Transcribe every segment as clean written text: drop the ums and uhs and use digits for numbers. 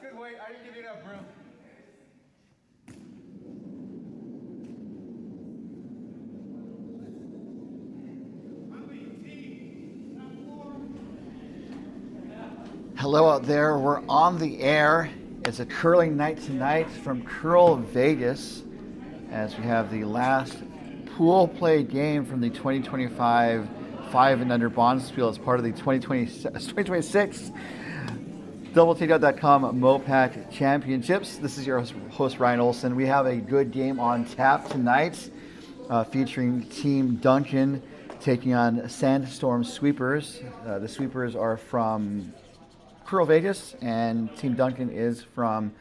good weight. I didn't give you enough room. Hello out there. We're on the air. It's a curling night tonight from CurlVegas as we have the last pool play game from the 2025 5 and under Bonspiel as part of the 2026 DoubleTakeout.com MoPac Championships. This is your host, Ryan Olson. We have a good game on tap tonight featuring Team Duncan taking on Sandstorm Sweepers. The Sweepers are from CurlVegas and Team Duncan is from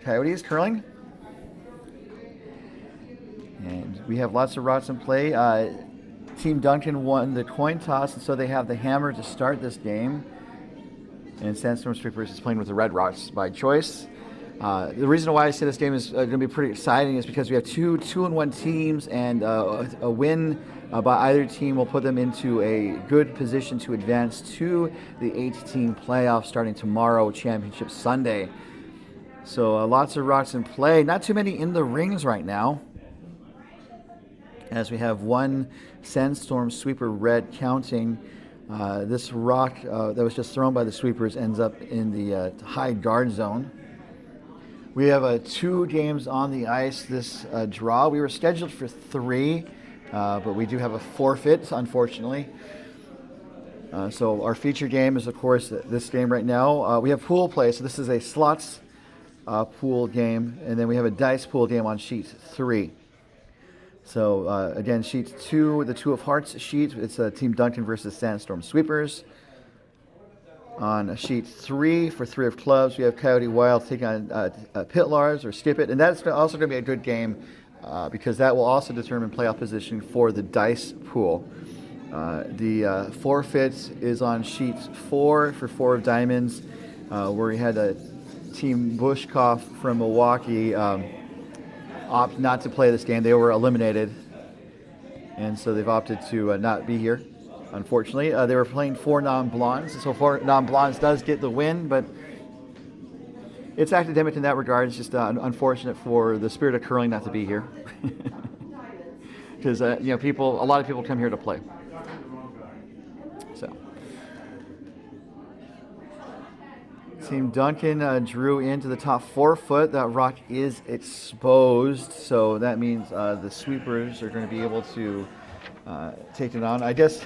Coyotes Curling. And we have lots of rods in play. Team Duncan won the coin toss, and so they have the hammer to start this game. And Sandstorm Sweepers is playing with the red rocks by choice. The reason why I say this game is going to be pretty exciting is because we have two 2-1 teams, and a win by either team will put them into a good position to advance to the 8-team playoffs starting tomorrow, Championship Sunday. So lots of rocks in play. Not too many in the rings right now, as we have one Sandstorm Sweeper red counting. This rock that was just thrown by the Sweepers ends up in the high guard zone. We have 2 games on the ice this draw. We were scheduled for 3, but we do have a forfeit, unfortunately. So our feature game is, of course, this game right now. We have pool play, so this is a slots pool game, and then we have a dice pool game on sheet 3. So again, sheet 2, the 2 of hearts sheet, it's Team Duncan versus Sandstorm Sweepers. On sheet 3, for 3 of clubs, we have Coyote Wild taking on Pitlars or Skip It. And that's also going to be a good game because that will also determine playoff position for the dice pool. The forfeit is on sheet 4 for 4 of diamonds, where we had Team Bushkoff from Milwaukee opt not to play this game. They were eliminated, and so they've opted to not be here, unfortunately. They were playing 4 non-blondes, so 4 non-blondes does get the win, but it's academic in that regard. It's just unfortunate for the spirit of curling not to be here, because a lot of people come here to play. So Team Duncan drew into the top 4 foot. That rock is exposed, so that means the Sweepers are going to be able to take it on. I guess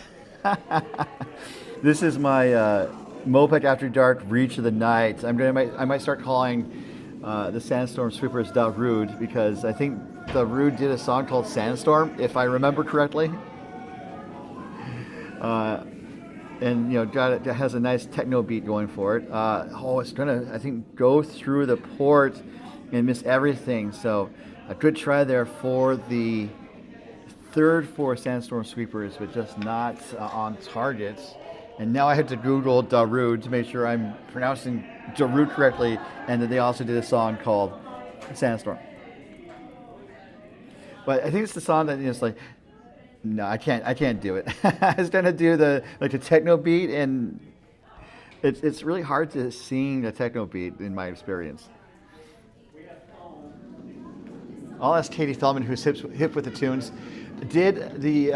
this is my MoPac After Dark Reach of the Night. I might start calling the Sandstorm Sweepers Da Rude, because I think Da Rude did a song called Sandstorm, if I remember correctly. And it has a nice techno beat going for it. It's gonna, I think, go through the port and miss everything. So a good try there for the third for Sandstorm Sweepers, but just not on target. And now I have to Google Darude to make sure I'm pronouncing Darude correctly, and that they also did a song called Sandstorm. But I think it's the song that it's like, no, I can't do it. I was gonna do the techno beat, and it's really hard to sing a techno beat in my experience. I'll ask Katie Feldman, who's hip with the tunes. Did the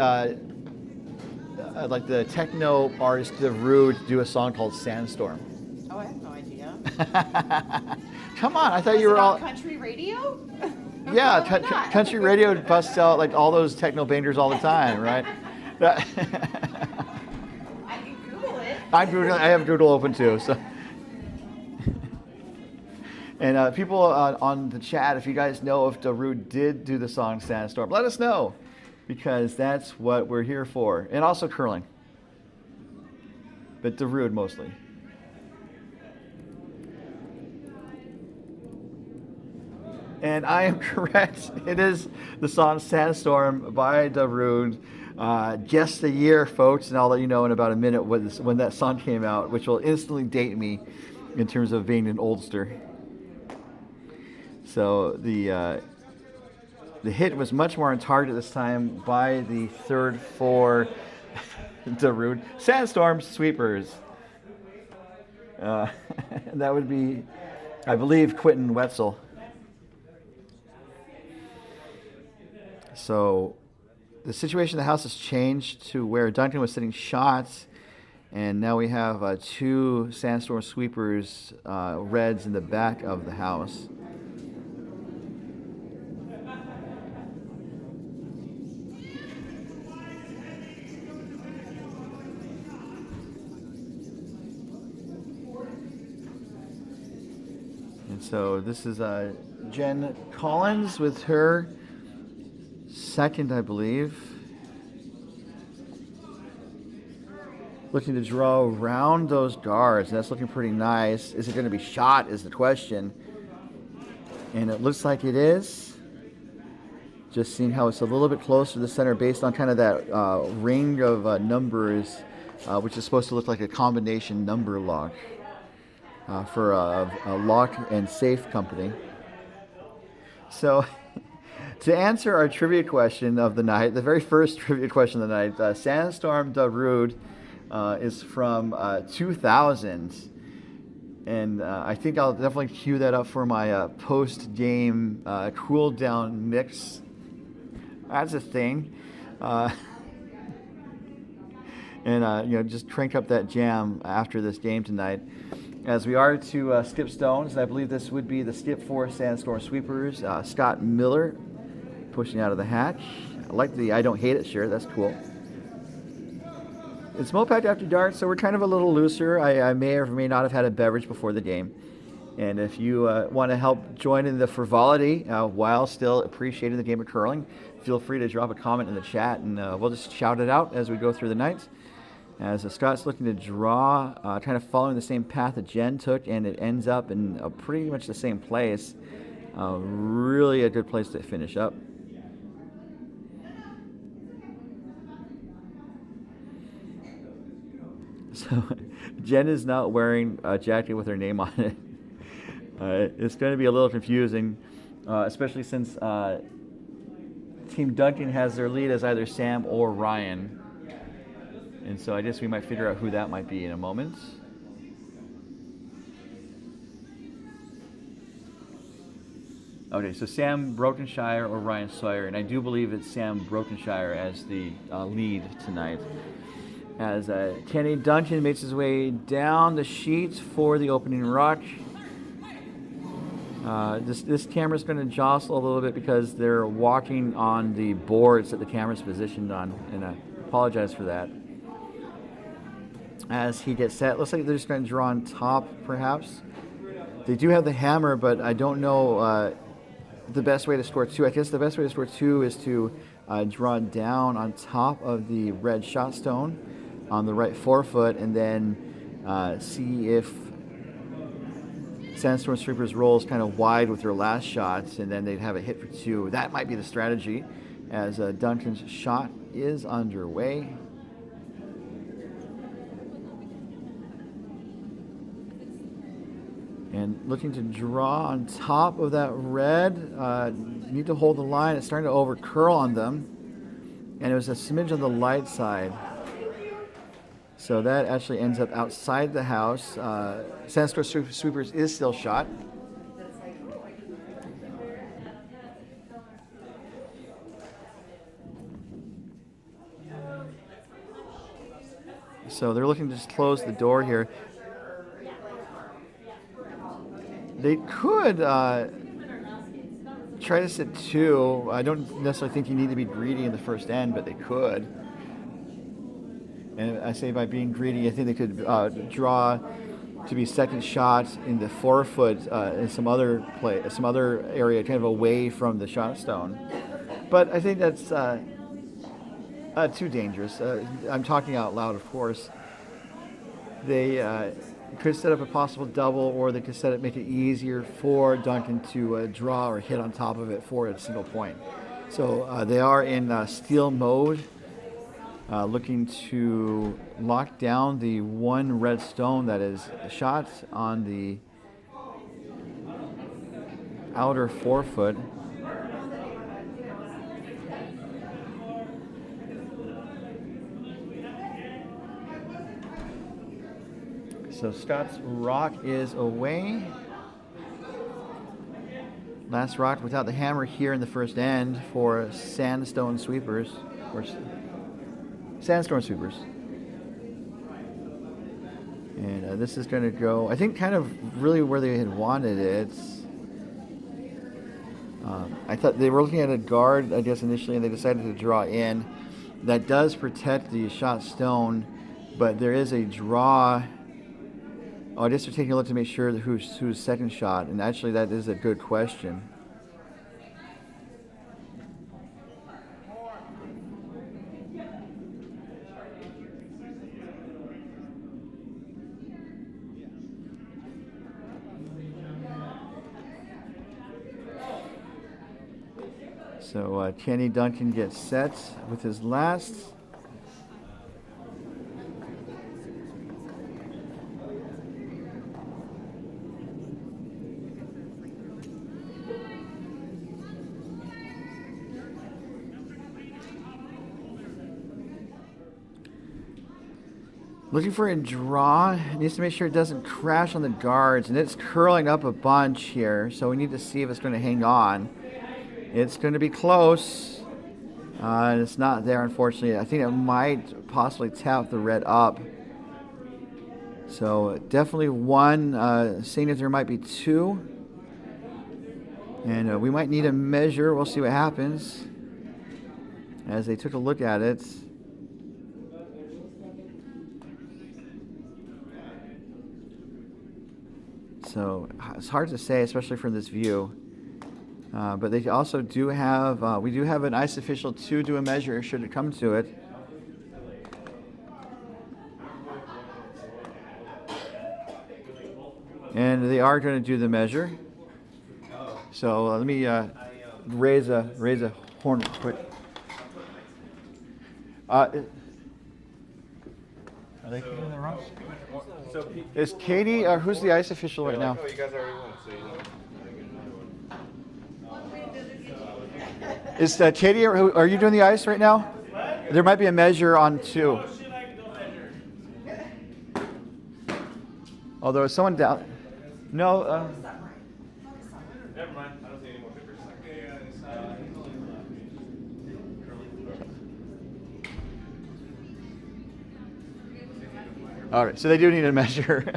the techno artist The Rude do a song called Sandstorm? Oh, I have no idea. Come on, I thought you were all country radio. Yeah, country radio busts out like all those techno bangers all the time, right? I can Google it. I have Google open too. So, and people on the chat, if you guys know if Darude did do the song Sandstorm, let us know, because that's what we're here for, and also curling, but Darude mostly. And I am correct. It is the song Sandstorm by Darude. Guess the year, folks, and I'll let you know in about a minute when that song came out, which will instantly date me in terms of being an oldster. So the hit was much more on target this time by the third for Darude. Sandstorm Sweepers. Uh, that would be, I believe, Quentin Wetzel. So the situation in the house has changed to where Duncan was sitting shots, and now we have 2 Sandstorm Sweepers reds in the back of the house. And so this is Jen Collins with her second, I believe. Looking to draw around those guards. That's looking pretty nice. Is it going to be shot is the question. And it looks like it is. Just seeing how it's a little bit closer to the center based on kind of that ring of numbers, which is supposed to look like a combination number lock for a lock and safe company. So to answer our trivia question of the night, the very first trivia question of the night, Sandstorm Darude is from 2000. And I think I'll definitely cue that up for my post-game cool-down mix. That's a thing. And just crank up that jam after this game tonight. As we are to skip stones, I believe this would be the skip for Sandstorm Sweepers. Scott Miller pushing out of the hatch. I like the I don't hate it shirt. That's cool. It's MoPac After Dark, so we're kind of a little looser. I may or may not have had a beverage before the game. And if you want to help join in the frivolity while still appreciating the game of curling, feel free to drop a comment in the chat, and we'll just shout it out as we go through the night. As Scott's looking to draw, kind of following the same path that Jen took, and it ends up in pretty much the same place. Really a good place to finish up. So Jen is not wearing a jacket with her name on it. It's going to be a little confusing, especially since Team Duncan has their lead as either Sam or Ryan. And so I guess we might figure out who that might be in a moment. Okay, so Sam Brokenshire or Ryan Sawyer, and I do believe it's Sam Brokenshire as the lead tonight. As Kenny Duncan makes his way down the sheets for the opening ruck. This camera's going to jostle a little bit because they're walking on the boards that the camera's positioned on, and I apologize for that. As he gets set, looks like they're just going to draw on top, perhaps. They do have the hammer, but I don't know the best way to score 2. I guess the best way to score 2 is to draw down on top of the red shot stone on the right forefoot, and then see if Sandstorm Sweepers rolls kind of wide with their last shots, and then they'd have a hit for 2. That might be the strategy, as Duncan's shot is underway. And looking to draw on top of that red. Need to hold the line. It's starting to over curl on them. And it was a smidge on the light side. So that actually ends up outside the house. Sandstorm Sweepers is still shot. So they're looking to just close the door here. They could try to sit 2. I don't necessarily think you need to be greedy in the first end, but they could. And I say by being greedy, I think they could draw to be second shot in the forefoot in some other area, kind of away from the shot stone. But I think that's too dangerous. I'm talking out loud, of course. They could set up a possible double, or they could make it easier for Duncan to draw or hit on top of it for a single point. So they are in steal mode, looking to lock down the one red stone that is shot on the outer forefoot. So Scott's rock is away. Last rock without the hammer here in the first end for Sandstorm Sweepers. Or Sandstorm Sweepers. And this is going to go, I think, kind of really where they had wanted it. I thought they were looking at a guard, I guess, initially, and they decided to draw in. That does protect the shot stone, but there is a draw. Oh, I guess they're taking a look to make sure that who's second shot, and actually that is a good question. So Team Duncan gets set with his last. Looking for a draw. It needs to make sure it doesn't crash on the guards, and it's curling up a bunch here, so we need to see if it's going to hang on. It's going to be close, and it's not there, unfortunately. I think it might possibly tap the red up. So definitely one, seeing if there might be two. And we might need a measure. We'll see what happens as they took a look at it. So it's hard to say, especially from this view. But they also do have, we do have an ice official to do a measure should it come to it. And they are going to do the measure. So let me raise a horn quick. Are they doing the wrong? Is Katie, who's the ice official right now? Oh, you guys already won, so you know. Is Katie, are you doing the ice right now? There might be a measure on two. Although someone down. No. Never mind. I don't see any more papers. All right, so they do need a measure.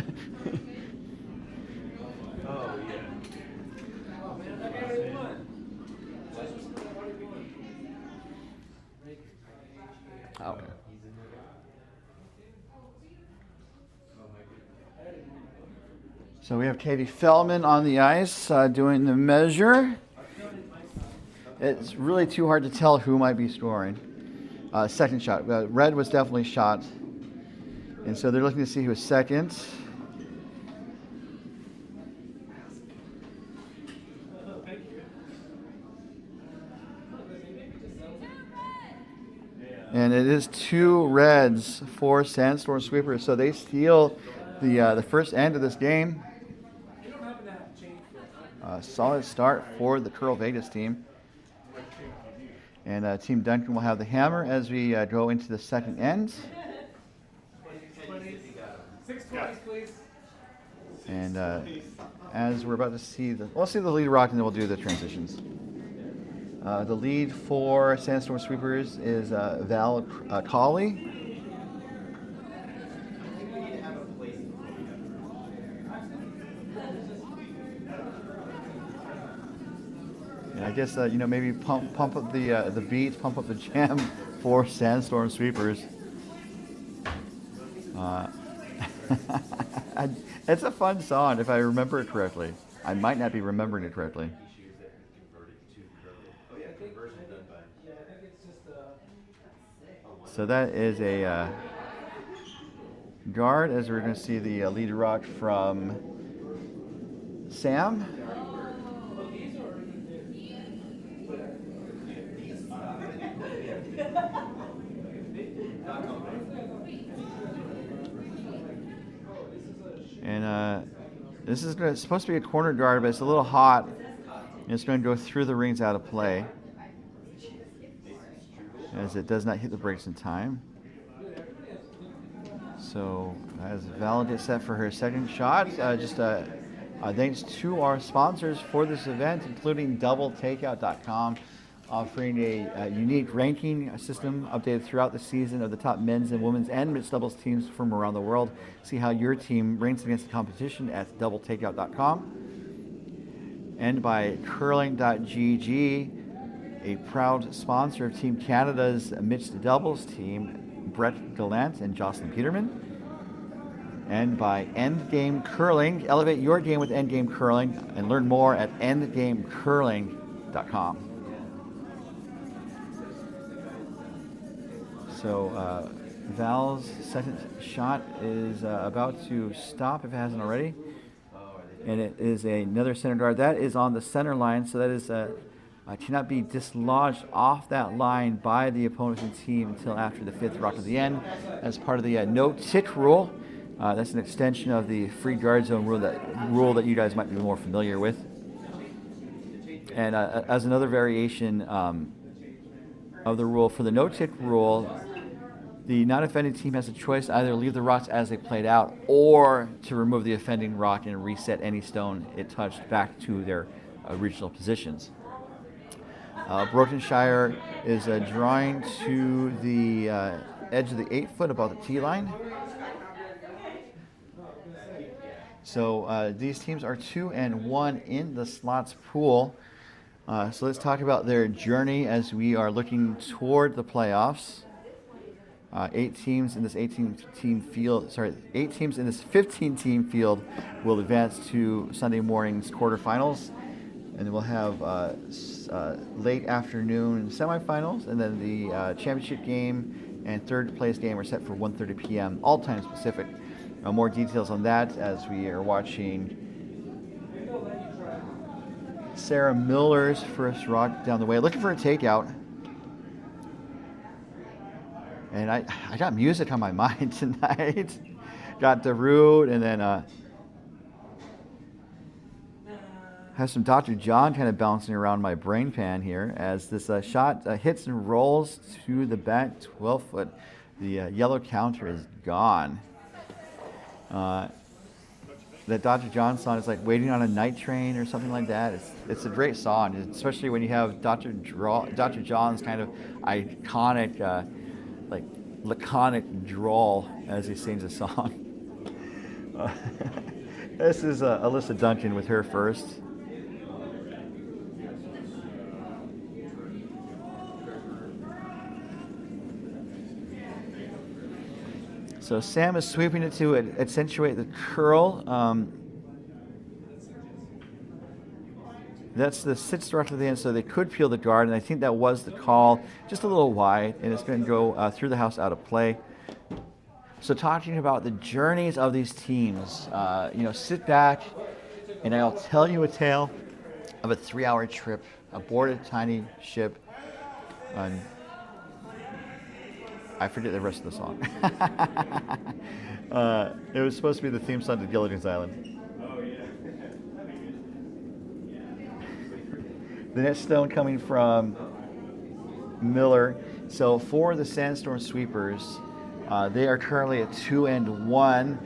Oh, yeah. Okay. So we have Katie Feldman on the ice doing the measure. It's really too hard to tell who might be scoring. Second shot. Red was definitely shot. And so they're looking to see who is second. And it is two reds for Sandstorm Sweepers. So they steal the first end of this game. Solid start for the CurlVegas team. And Team Duncan will have the hammer as we go into the second end. 620s, please. And as we're about to see we'll see the lead rock and then we'll do the transitions. The lead for Sandstorm Sweepers is Val Colley. And I guess maybe pump up the beats, pump up the jam for Sandstorm Sweepers. It's a fun song if I remember it correctly. I might not be remembering it correctly. So that is a guard, as we're going to see the lead rock from Sam. And this is supposed to be a corner guard, but it's a little hot. And it's going to go through the rings out of play, as it does not hit the brakes in time. So as Val gets set for her second shot, thanks to our sponsors for this event, including DoubleTakeout.com, offering a unique ranking system updated throughout the season of the top men's and women's and mixed doubles teams from around the world. See how your team ranks against the competition at DoubleTakeout.com. And by Curling.gg, a proud sponsor of Team Canada's mixed doubles team, Brett Gallant and Jocelyn Peterman. And by Endgame Curling, elevate your game with Endgame Curling and learn more at endgamecurling.com. So Val's second shot is about to stop if it hasn't already. And it is another center guard. That is on the center line, so that is cannot be dislodged off that line by the opposing team until after the fifth rock of the end as part of the no-tick rule. That's an extension of the free guard zone rule that you guys might be more familiar with. And as another variation of the rule, for the no-tick rule, the non-offending team has a choice to either leave the rocks as they played out or to remove the offending rock and reset any stone it touched back to their original positions. Brokenshire is drawing to the edge of the 8 foot above the tee line. So these teams are 2-1 in the slots pool. So let's talk about their journey as we are looking toward the playoffs. 8 teams in this 15-team field will advance to Sunday morning's quarterfinals, and then we'll have late afternoon semifinals, and then the championship game and third place game are set for 1:30 p.m. all times Pacific. More details on that as we are watching Sarah Miller's first rock down the way, looking for a takeout. And I got music on my mind tonight. Got the root, and then have some Dr. John kind of bouncing around my brain pan here as this shot hits and rolls to the back 12 foot. The yellow counter is gone. That Dr. John song is like Waiting on a Night Train or something like that. It's a great song, especially when you have Dr. John's kind of iconic, laconic drawl as he sings a song. This is Alyssa Duncan with her first. So Sam is sweeping it to accentuate the curl. That's the sits directly to the end, so they could peel the guard, and I think that was the call. Just a little wide, and it's going to go through the house out of play. So talking about the journeys of these teams, sit back, and I'll tell you a tale of a 3-hour trip aboard a tiny ship. I forget the rest of the song. It was supposed to be the theme song to Gilligan's Island. The next stone coming from Miller. So for the Sandstorm Sweepers, they are currently at 2-1.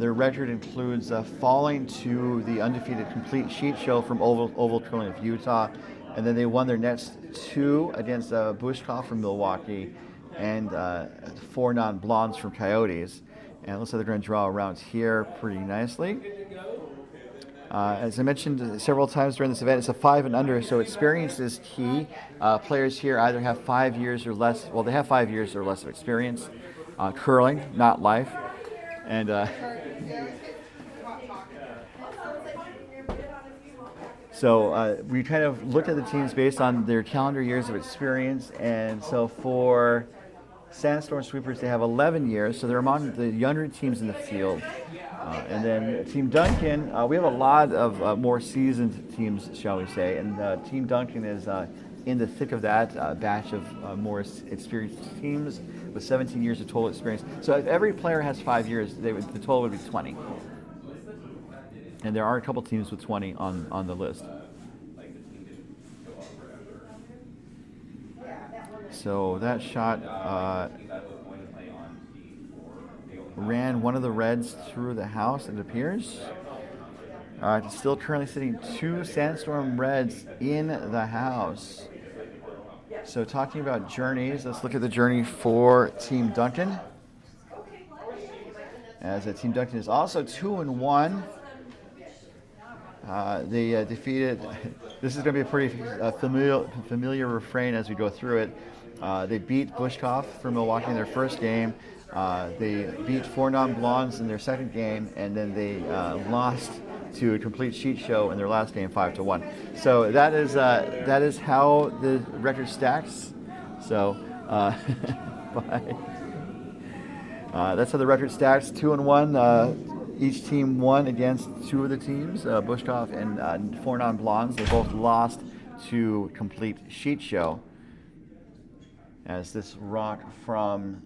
Their record includes falling to the undefeated complete sheet show from Oval Curling of Utah, and then they won their next 2 against Bushkoff from Milwaukee and 4 non-blondes from Coyotes. And it looks like they're going to draw around here pretty nicely. As I mentioned several times during this event, it's a 5 and under, so experience is key. Players here either have 5 years or less. Well, they have 5 years or less of experience curling, not life. And so we kind of looked at the teams based on their calendar years of experience. And so for Sandstorm Sweepers, they have 11 years, so they're among the younger teams in the field. And then Team Duncan, we have a lot of more seasoned teams, shall we say, and Team Duncan is in the thick of that batch of more experienced teams with 17 years of total experience. So if every player has 5 years, the total would be 20. And there are a couple teams with 20 on the list. So that shot ran one of the reds through the house, it appears. It's still currently sitting 2 Sandstorm Reds in the house. So talking about journeys, let's look at the journey for Team Duncan. As Team Duncan is also 2-1. They defeated, this is going to be a pretty familiar refrain as we go through it. They beat Bushkoff from Milwaukee in their first game. They beat Four Non-Blondes in their second game, and then they lost to a complete sheet show in their last game, 5-1. So that is how the record stacks. So that's how the record stacks. 2-1. Each team won against 2 of the teams, Bushkoff and Four Non-Blondes. They both lost to complete sheet show. As this rock from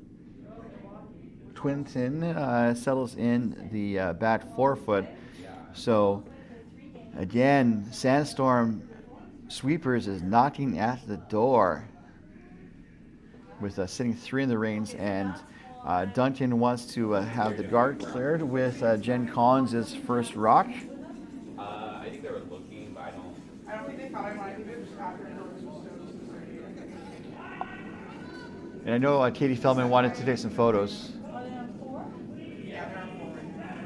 Quinton settles in the back 4-foot. So again, Sandstorm Sweepers is knocking at the door with sitting 3 in the reins, and Duncan wants to have the guard cleared with Jen Collins' first rock. I think they were looking, but I don't think they caught him. I think they just after him. And I know Katie Feldman wanted to take some photos. Are they on 4? Yeah, they're on 4 right now.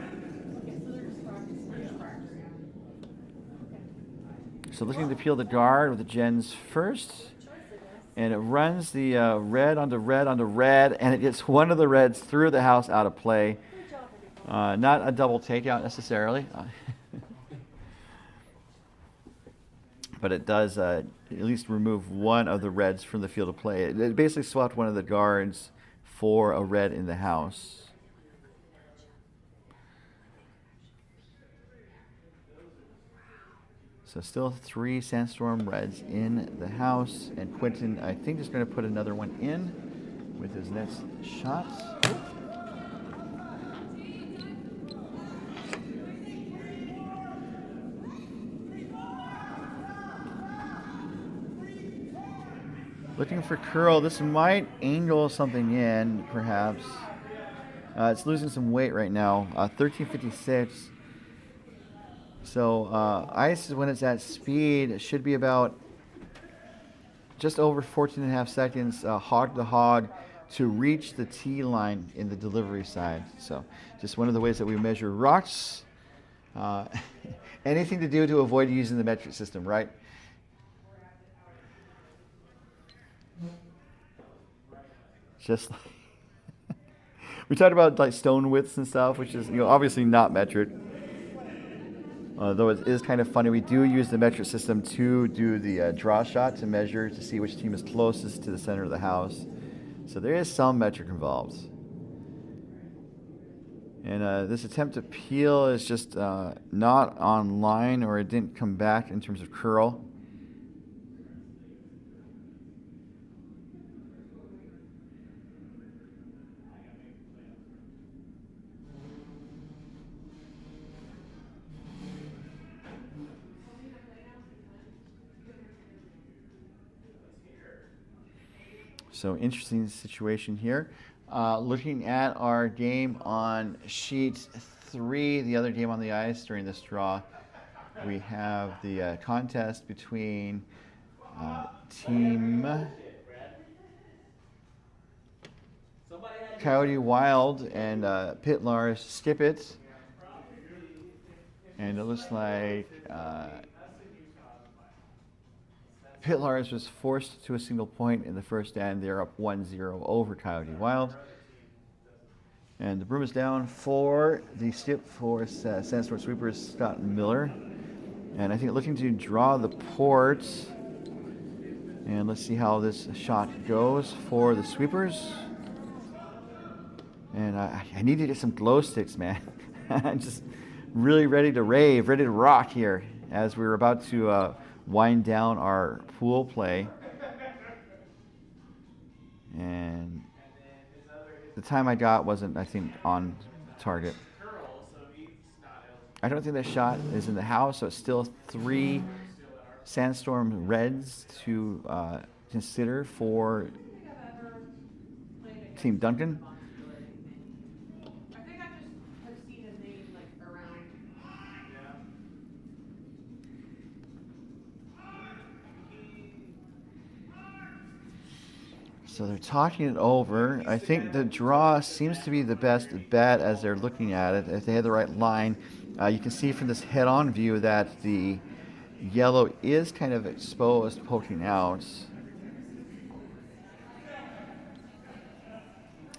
So looking to peel the guard with the Jens first. And it runs the red onto red onto red, and it gets one of the reds through the house out of play. Not a double takeout necessarily. But it does at least remove one of the reds from the field of play. It basically swapped one of the guards for a red in the house. So still 3 Sandstorm Reds in the house, and Quentin, I think, is going to put another one in with his next shot. Looking for curl. This might angle something in, perhaps. It's losing some weight right now. 1356. So ice, when it's at speed, it should be about just over 14.5 seconds hog to hog to reach the T line in the delivery side. So just one of the ways that we measure rocks. Anything to do to avoid using the metric system, right? Just like we talked about like stone widths and stuff, which is obviously not metric. Though it is kind of funny, we do use the metric system to do the draw shot to measure to see which team is closest to the center of the house. So there is some metric involved. And this attempt to peel is just not online, or it didn't come back in terms of curl. So interesting situation here. Looking at our game on sheet 3, the other game on the ice during this draw, we have the contest between Team Coyote Wild and Pit Lars Skip It. And it looks like Pit Lars was forced to a single point in the first end. They're up 1-0 over Coyote Wild. And the broom is down for the skip for Sandstorm Sweepers, Scott Miller. And I think looking to draw the port. And let's see how this shot goes for the Sweepers. And I need to get some glow sticks, man. I'm just really ready to rave, ready to rock here as we're about to wind down our pool play. And the time I got wasn't, I think, on target. I don't think that shot is in the house, so it's still 3 Sandstorm Reds to consider for Team Duncan. So they're talking it over. I think the draw seems to be the best bet as they're looking at it. If they had the right line, you can see from this head-on view that the yellow is kind of exposed, poking out.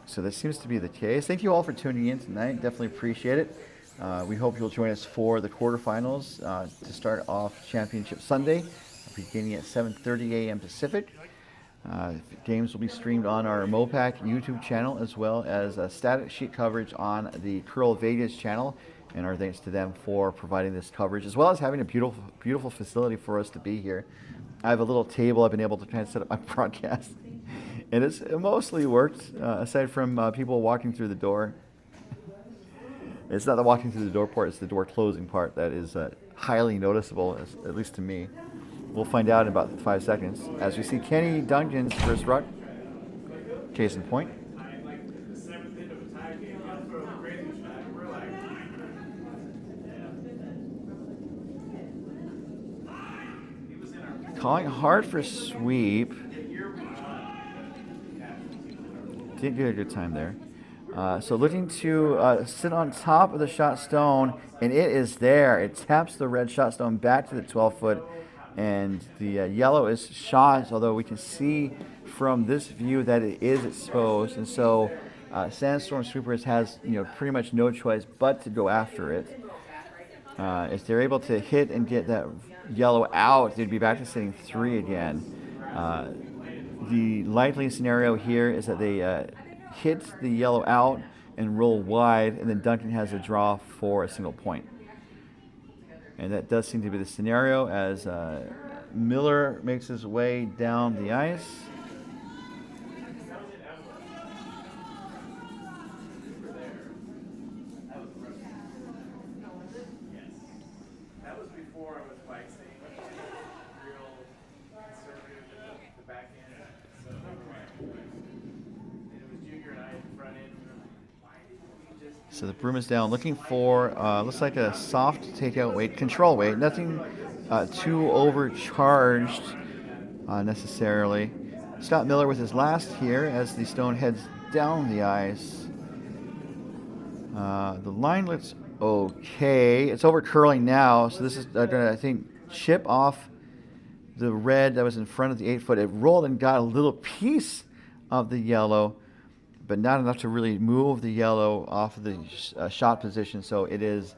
So this seems to be the case. Thank you all for tuning in tonight. Definitely appreciate it. We hope you'll join us for the quarterfinals to start off Championship Sunday, beginning at 7:30 a.m. Pacific. Games will be streamed on our MoPac YouTube channel, as well as static sheet coverage on the CurlVegas channel. And our thanks to them for providing this coverage, as well as having a beautiful, beautiful facility for us to be here. I have a little table I've been able to kind of set up my broadcast, and it mostly worked, aside from people walking through the door. It's not the walking through the door part, it's the door closing part that is highly noticeable, at least to me. We'll find out in about 5 seconds as we see Kenny Duncan's first ruck. Case in point. Calling hard for sweep. Didn't get a good time there. So looking to sit on top of the shot stone, and it is there. It taps the red shot stone back to the 12-foot, and the yellow is shot, although we can see from this view that it is exposed. And so Sandstorm Sweepers has pretty much no choice but to go after it. If they're able to hit and get that yellow out, they'd be back to sitting 3 again. The likely scenario here is that they hit the yellow out and roll wide, and then Duncan has a draw for a single point. And that does seem to be the scenario as Miller makes his way down the ice. So the broom is down, looking for, looks like a soft takeout weight, control weight, nothing too overcharged necessarily. Scott Miller with his last here as the stone heads down the ice. The line looks okay. It's over curling now, so this is going to, I think, chip off the red that was in front of the 8-foot. It rolled and got a little piece of the yellow, but not enough to really move the yellow off of the shot position. So it is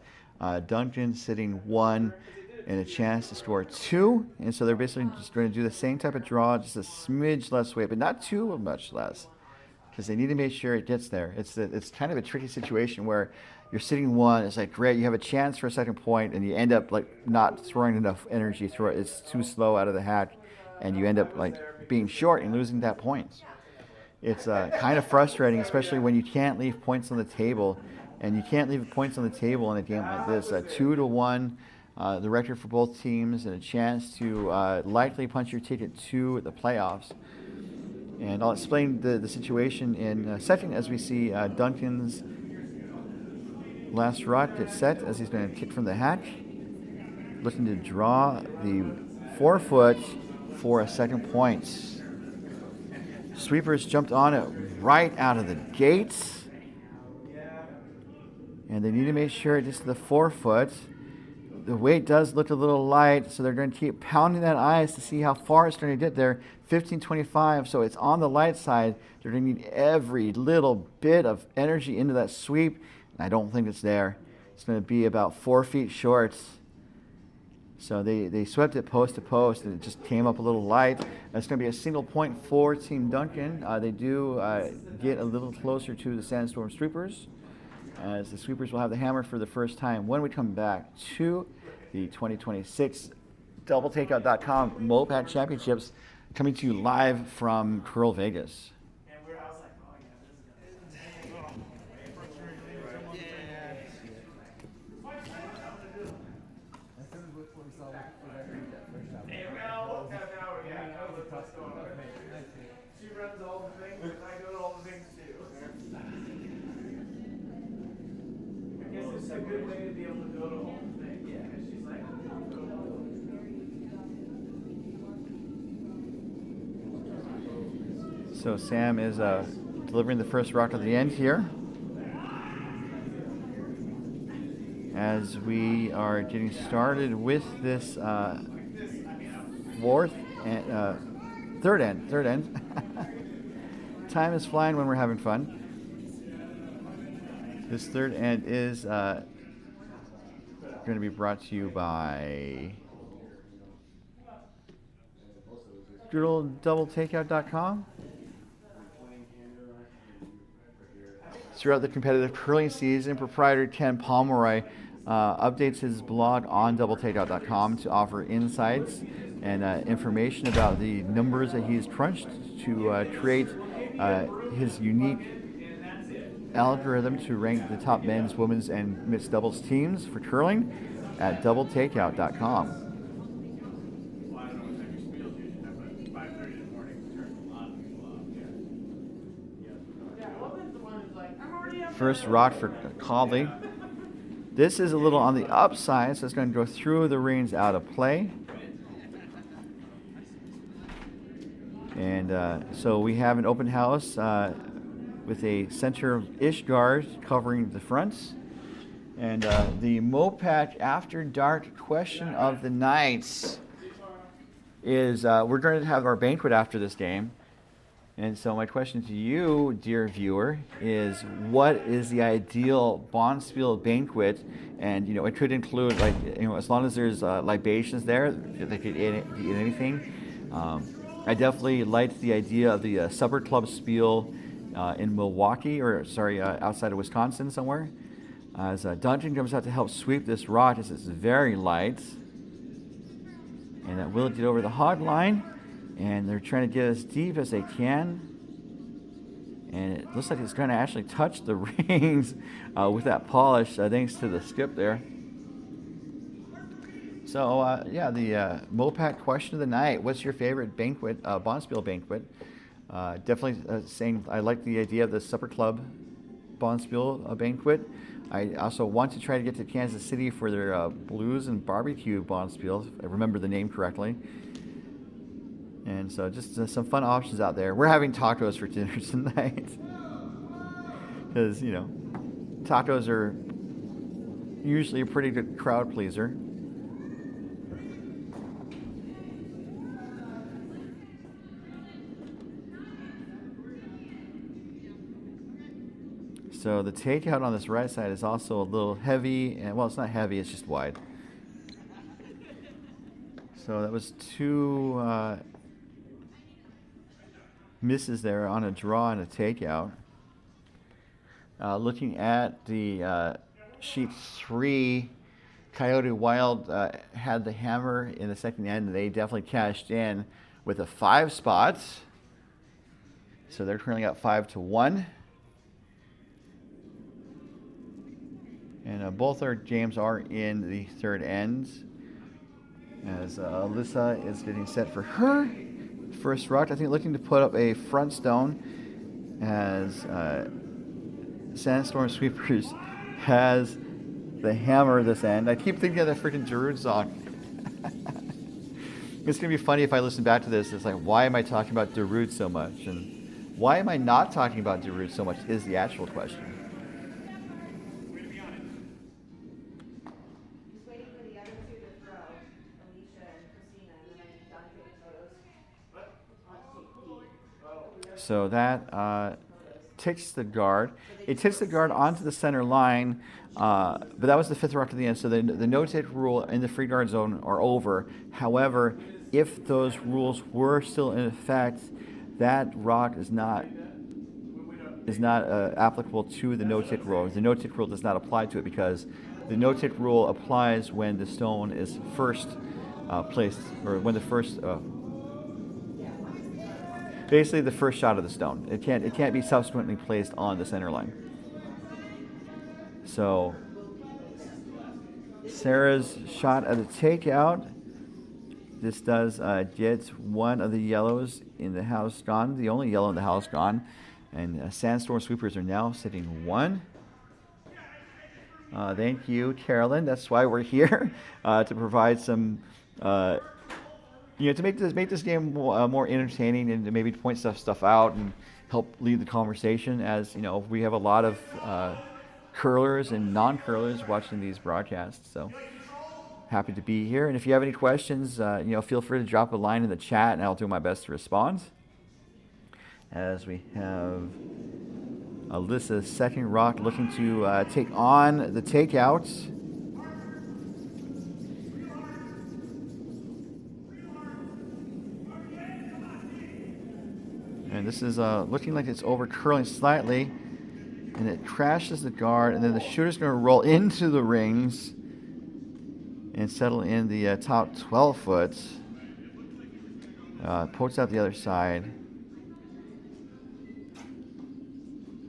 Duncan sitting 1 and a chance to score 2. And so they're basically just going to do the same type of draw, just a smidge less weight, but not too much less, because they need to make sure it gets there. It's kind of a tricky situation where you're sitting 1, it's like, great, you have a chance for a second point, and you end up like not throwing enough energy through it. It's too slow out of the hack, and you end up like being short and losing that point. It's kind of frustrating, especially when you can't leave points on the table, and you can't leave points on the table in a game like this. 2-1, the record for both teams, and a chance to likely punch your ticket to the playoffs. And I'll explain the situation in a second as we see Duncan's last rock get set as he's going to kick from the hack, looking to draw the 4-foot for a second point. Sweepers jumped on it right out of the gates, and they need to make sure it gets to the 4-foot. The weight does look a little light, so they're going to keep pounding that ice to see how far it's going to get there. 15:25, so it's on the light side. They're going to need every little bit of energy into that sweep, and I don't think it's there. It's going to be about 4 feet short. So they swept it post to post, and it just came up a little light. It's going to be a single point for Team Duncan. They do get a little closer to the Sandstorm Sweepers, as the Sweepers will have the hammer for the first time when we come back to the 2026 DoubleTakeout.com MoPac Championships, coming to you live from CurlVegas. She runs all the things, and I go to all the things too. I guess it's a good way to be able to go to all the things. Yeah, she's like, So Sam is delivering the first rock at the end here. As we are getting started with this third end. Time is flying when we're having fun. This third end is going to be brought to you by good old doubletakeout.com. Throughout the competitive curling season, proprietor Ken Pomeroy updates his blog on doubletakeout.com to offer insights and information about the numbers that he's crunched to create his unique algorithm to rank the top men's, women's, and mixed doubles teams for curling at doubletakeout.com. First rock for Cobley. This is a little on the upside, so it's going to go through the reins out of play. And so we have an open house with a center-ish guard covering the fronts. And the MoPac After Dark question of the night is we're going to have our banquet after this game. And so my question to you, dear viewer, is what is the ideal bonspiel banquet? And, you know, it could include, like, you know, as long as there's libations there, they could eat anything. I definitely liked the idea of the Supper Club Spiel in Milwaukee, or sorry, outside of Wisconsin somewhere. As Duncan comes out to help sweep this rock, this is very light. And that will get over the hog line. And they're trying to get as deep as they can. And it looks like it's going to actually touch the rings with that polish, thanks to the skip there. So, yeah, the MoPac question of the night. What's your favorite banquet, bonspiel banquet? Definitely saying I like the idea of the Supper Club bonspiel banquet. I also want to try to get to Kansas City for their blues and barbecue bonspiel, if I remember the name correctly. And so just some fun options out there. We're having tacos for dinner tonight. Because, you know, tacos are usually a pretty good crowd pleaser. So the takeout on this right side is also a little heavy. And, well, it's not heavy, it's just wide. So that was two misses there on a draw and a takeout. Looking at the sheet 3, Coyote Wild had the hammer in the second end, and they definitely cashed in with a 5 spot. So they're currently up 5-1. And both our games are in the third end, as Alyssa is getting set for her first rock. I think looking to put up a front stone, as Sandstorm Sweepers has the hammer this end. I keep thinking of that freaking Giroud song. It's going to be funny if I listen back to this. It's like, why am I talking about Giroud so much? And why am I not talking about Giroud so much is the actual question. So that ticks the guard. It ticks the guard onto the center line, but that was the 5th rock at the end. So the no-take rule in the free guard zone are over. However, if those rules were still in effect, that rock is not applicable to the no-take rule. The no-take rule does not apply to it because the no-take rule applies when the stone is first placed, or when the first. Basically, the first shot of the stone. It can't be subsequently placed on the center line. So Sarah's shot at a takeout. This does get one of the yellows in the house gone, the only yellow in the house gone, and Sandstorm Sweepers are now sitting 1. Thank you, Carolyn. That's why we're here, to provide some to make this game more entertaining and to maybe point stuff out and help lead the conversation. As we have a lot of curlers and non-curlers watching these broadcasts. So happy to be here. And if you have any questions, feel free to drop a line in the chat, and I'll do my best to respond. As we have Alyssa's second rock looking to take on the takeouts. And this is looking like it's over curling slightly, and it crashes the guard, and then the shooter's going to roll into the rings and settle in the top 12 foot. Pokes out the other side.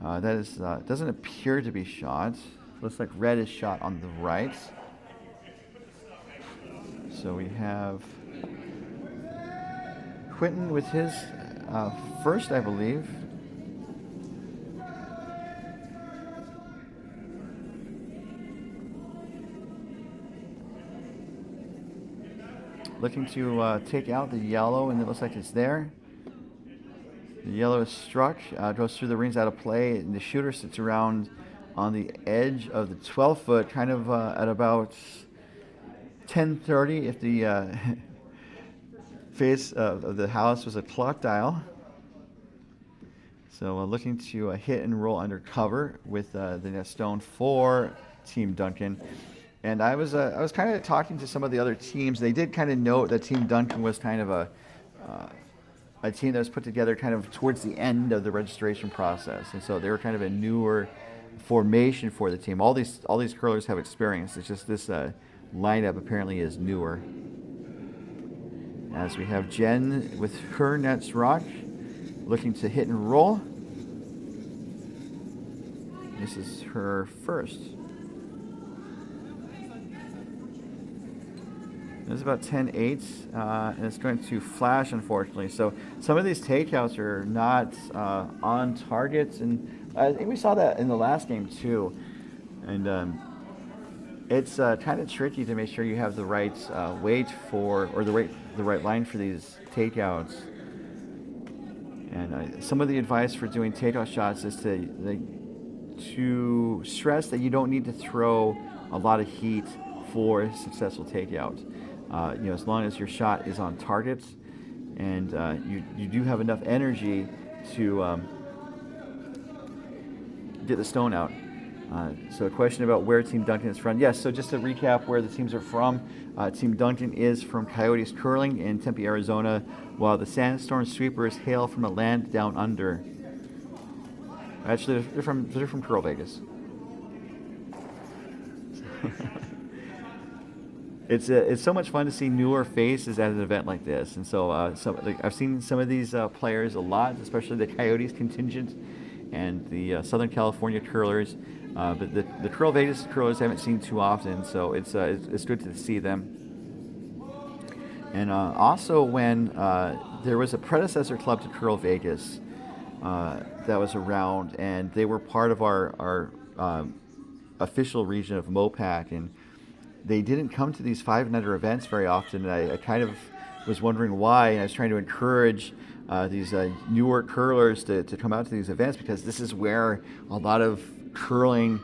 That is doesn't appear to be shot. Looks like red is shot on the right. So we have Quentin with his first, I believe. Looking to take out the yellow, and it looks like it's there. The yellow is struck, goes through the rings out of play, and the shooter sits around on the edge of the 12 foot, kind of at about 10:30 if the face of the house was a clock dial. So looking to hit and roll under cover with the net stone for Team Duncan. And I was kind of talking to some of the other teams. They did kind of note that Team Duncan was kind of a team that was put together kind of towards the end of the registration process, and so they were kind of a newer formation for the team. All these curlers have experience. It's just this lineup apparently is newer. As we have Jen with her next rock, looking to hit and roll. This is her first. It's about 10-8, and it's going to flash, unfortunately. So some of these takeouts are not on targets, and I think we saw that in the last game too. And it's kind of tricky to make sure you have the right weight for, or the right line for these takeouts. And some of the advice for doing takeout shots is to stress that you don't need to throw a lot of heat for a successful takeout. As long as your shot is on target and you do have enough energy to get the stone out. So a question about where Team Duncan is from. Yes, so just to recap where the teams are from. Team Duncan is from Coyotes Curling in Tempe, Arizona, while the Sandstorm Sweepers hail from a land down under. Actually, they're from CurlVegas. It's so much fun to see newer faces at an event like this, and so I've seen some of these players a lot, especially the Coyotes contingent and the Southern California curlers, but the CurlVegas curlers I haven't seen too often, so it's good to see them. And also when there was a predecessor club to CurlVegas that was around, and they were part of our official region of MoPac, and they didn't come to these 5 and under events very often, and I kind of was wondering why, and I was trying to encourage these newer curlers to come out to these events, because this is where a lot of curling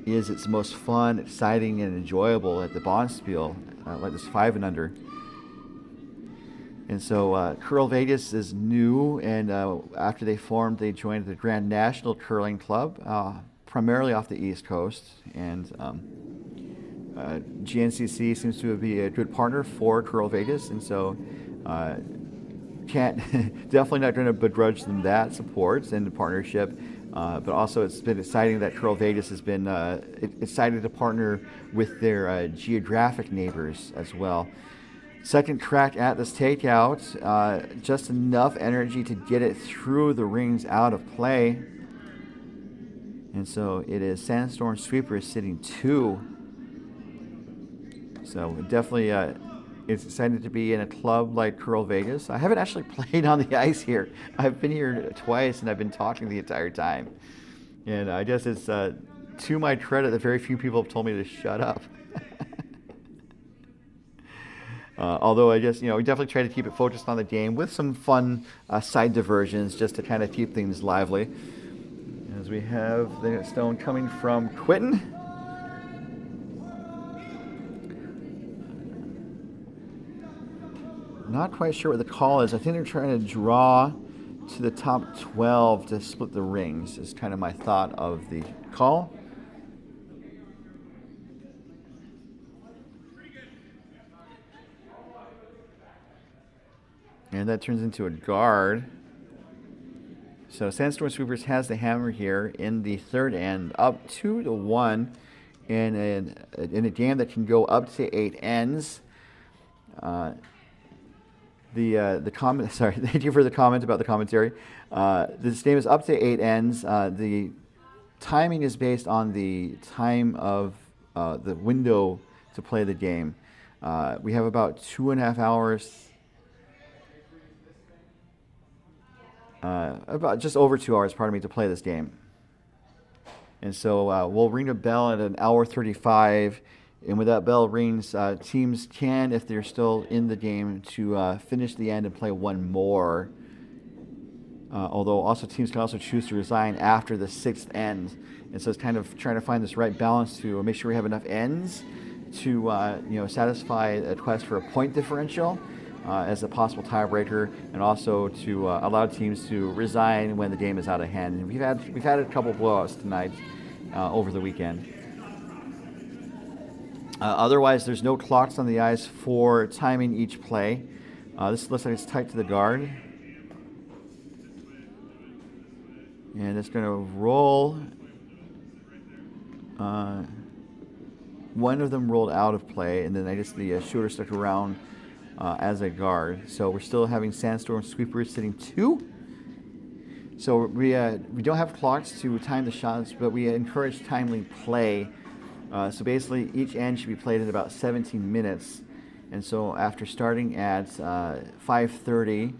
is its most fun, exciting, and enjoyable at the Bonspiel, like this 5 and under. And so CurlVegas is new, and after they formed, they joined the Grand National Curling Club, primarily off the East Coast, and GNCC seems to be a good partner for CurlVegas, and so definitely not going to begrudge them that support and the partnership. But also, it's been exciting that CurlVegas has been excited to partner with their geographic neighbors as well. Second crack at this takeout, just enough energy to get it through the rings out of play. And so it is Sandstorm Sweepers sitting 2. So definitely it's exciting to be in a club like CurlVegas. I haven't actually played on the ice here. I've been here twice, and I've been talking the entire time. And I guess it's to my credit that very few people have told me to shut up. Although I guess, we definitely try to keep it focused on the game with some fun side diversions just to kind of keep things lively. As we have the stone coming from Quentin. Not quite sure what the call is. I think they're trying to draw to the top 12 to split the rings is kind of my thought of the call. And that turns into a guard. So Sandstorm Sweepers has the hammer here in the third end, up 2-1 in a game that can go up to 8 ends. The comment. Sorry, thank you for the comment about the commentary. This game is up to 8 ends. The timing is based on the time of the window to play the game. We have about 2.5 hours. About just over 2 hours, pardon me, to play this game. And so we'll ring a bell at 1:35, and when that bell rings, teams can, if they're still in the game, to finish the end and play one more. Although also teams can also choose to resign after the 6th end. And so it's kind of trying to find this right balance to make sure we have enough ends to satisfy a quest for a point differential. As a possible tiebreaker, and also to allow teams to resign when the game is out of hand. And we've had a couple blowouts tonight over the weekend. Otherwise, there's no clocks on the ice for timing each play. This looks like it's tight to the guard, and it's going to roll. One of them rolled out of play, and then I guess the shooter stuck around as a guard. So we're still having Sandstorm Sweepers sitting 2. So we don't have clocks to time the shots, but we encourage timely play. So basically each end should be played in about 17 minutes. And so after starting at 5:30,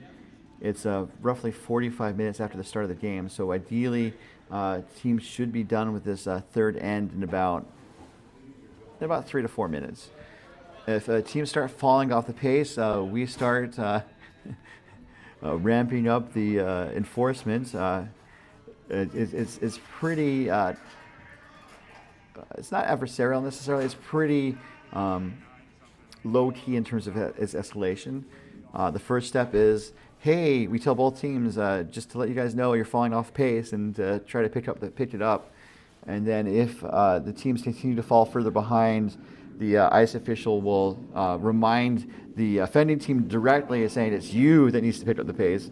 it's roughly 45 minutes after the start of the game. So ideally, teams should be done with this third end in about 3 to 4 minutes. If teams start falling off the pace, we start ramping up the enforcement. It's pretty. It's not adversarial necessarily. It's pretty low key in terms of its escalation. The first step is, hey, we tell both teams just to let you guys know you're falling off pace and try to pick it up. And then if the teams continue to fall further behind, the ice official will remind the offending team directly, saying it's you that needs to pick up the pace.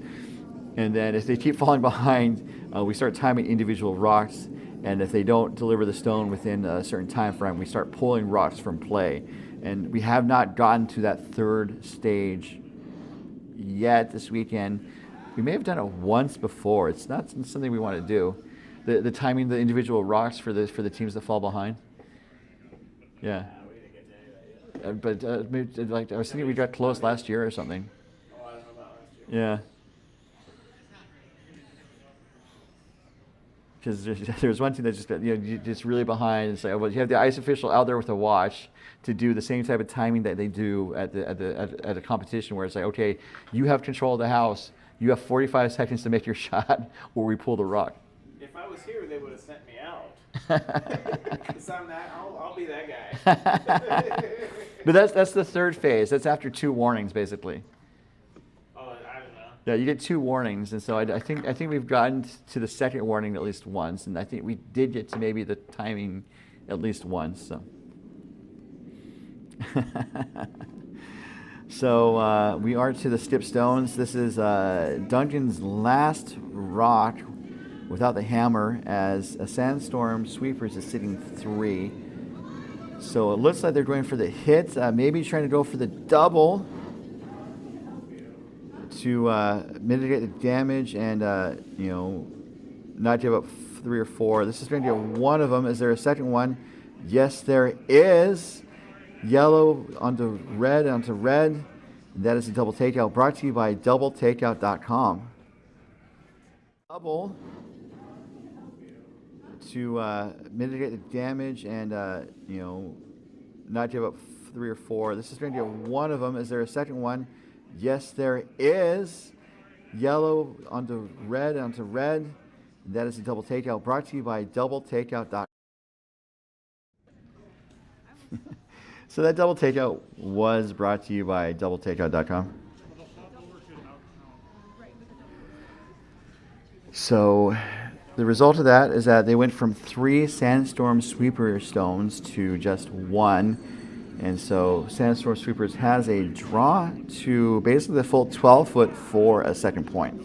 And then if they keep falling behind, we start timing individual rocks. And if they don't deliver the stone within a certain time frame, we start pulling rocks from play. And we have not gotten to that third stage yet this weekend. We may have done it once before. It's not something we want to do. The timing the individual rocks for the teams that fall behind. Yeah. But like I was thinking we got close last year or something. Oh, I don't know about last year. Yeah. Because there's one team that just just really behind and say, oh, well, you have the ice official out there with a watch to do the same type of timing that they do at a competition, where it's like, okay, you have control of the house. You have 45 seconds to make your shot, or we pull the rock. If I was here, they would have sent me out. Because I'll be that guy. But that's the third phase. That's after 2 warnings, basically. Oh, I don't know. Yeah, you get 2 warnings, and so I think we've gotten to the second warning at least once, and I think we did get to maybe the timing at least once. So, so we are to the skip stones. This is Duncan's last rock without the hammer, as a Sandstorm Sweepers is sitting 3. So it looks like they're going for the hit, maybe trying to go for the double to mitigate the damage and not give up 3 or 4. This is going to get one of them. Is there a second one? Yes, there is. Yellow onto red, onto red. That is a double takeout, brought to you by doubletakeout.com. Double to mitigate the damage and not give up 3 or 4. This is going to be one of them. Is there a second one? Yes, there is. Yellow onto red, onto red. That is a double takeout brought to you by doubletakeout.com. So that double takeout was brought to you by doubletakeout.com. So the result of that is that they went from 3 Sandstorm Sweeper stones to just 1. And so Sandstorm Sweepers has a draw to basically the full 12 foot for a second point.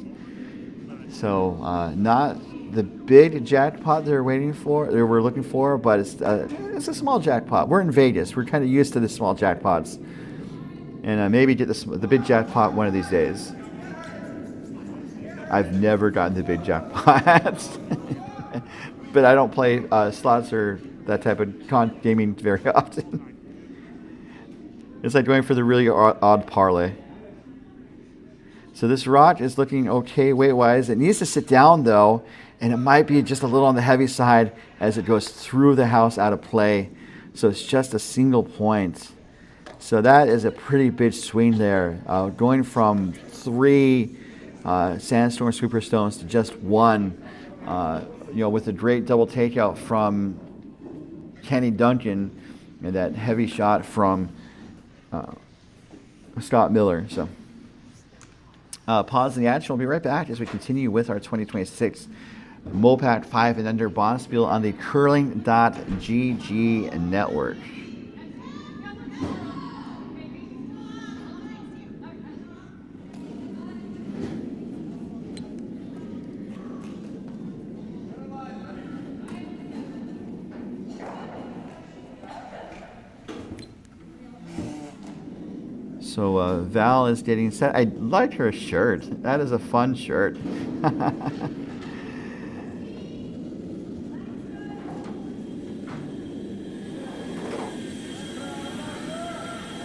So not the big jackpot they're waiting for, they were looking for, but it's a small jackpot. We're in Vegas. We're kind of used to the small jackpots. And maybe get the big jackpot one of these days. I've never gotten the big jackpots. But I don't play slots or that type of gaming very often. It's like going for the really odd parlay. So this rock is looking okay weight-wise. It needs to sit down, though, and it might be just a little on the heavy side as it goes through the house out of play. So it's just a single point. So that is a pretty big swing there. Going from 3 Sandstorm Sweeper stones to just 1, with a great double takeout from Team Duncan and that heavy shot from Scott Miller. So pause the action. We'll be right back as we continue with our 2026 MoPac 5 and Under Bonspiel on the curling.gg network. So Val is getting set. I like her shirt. That is a fun shirt.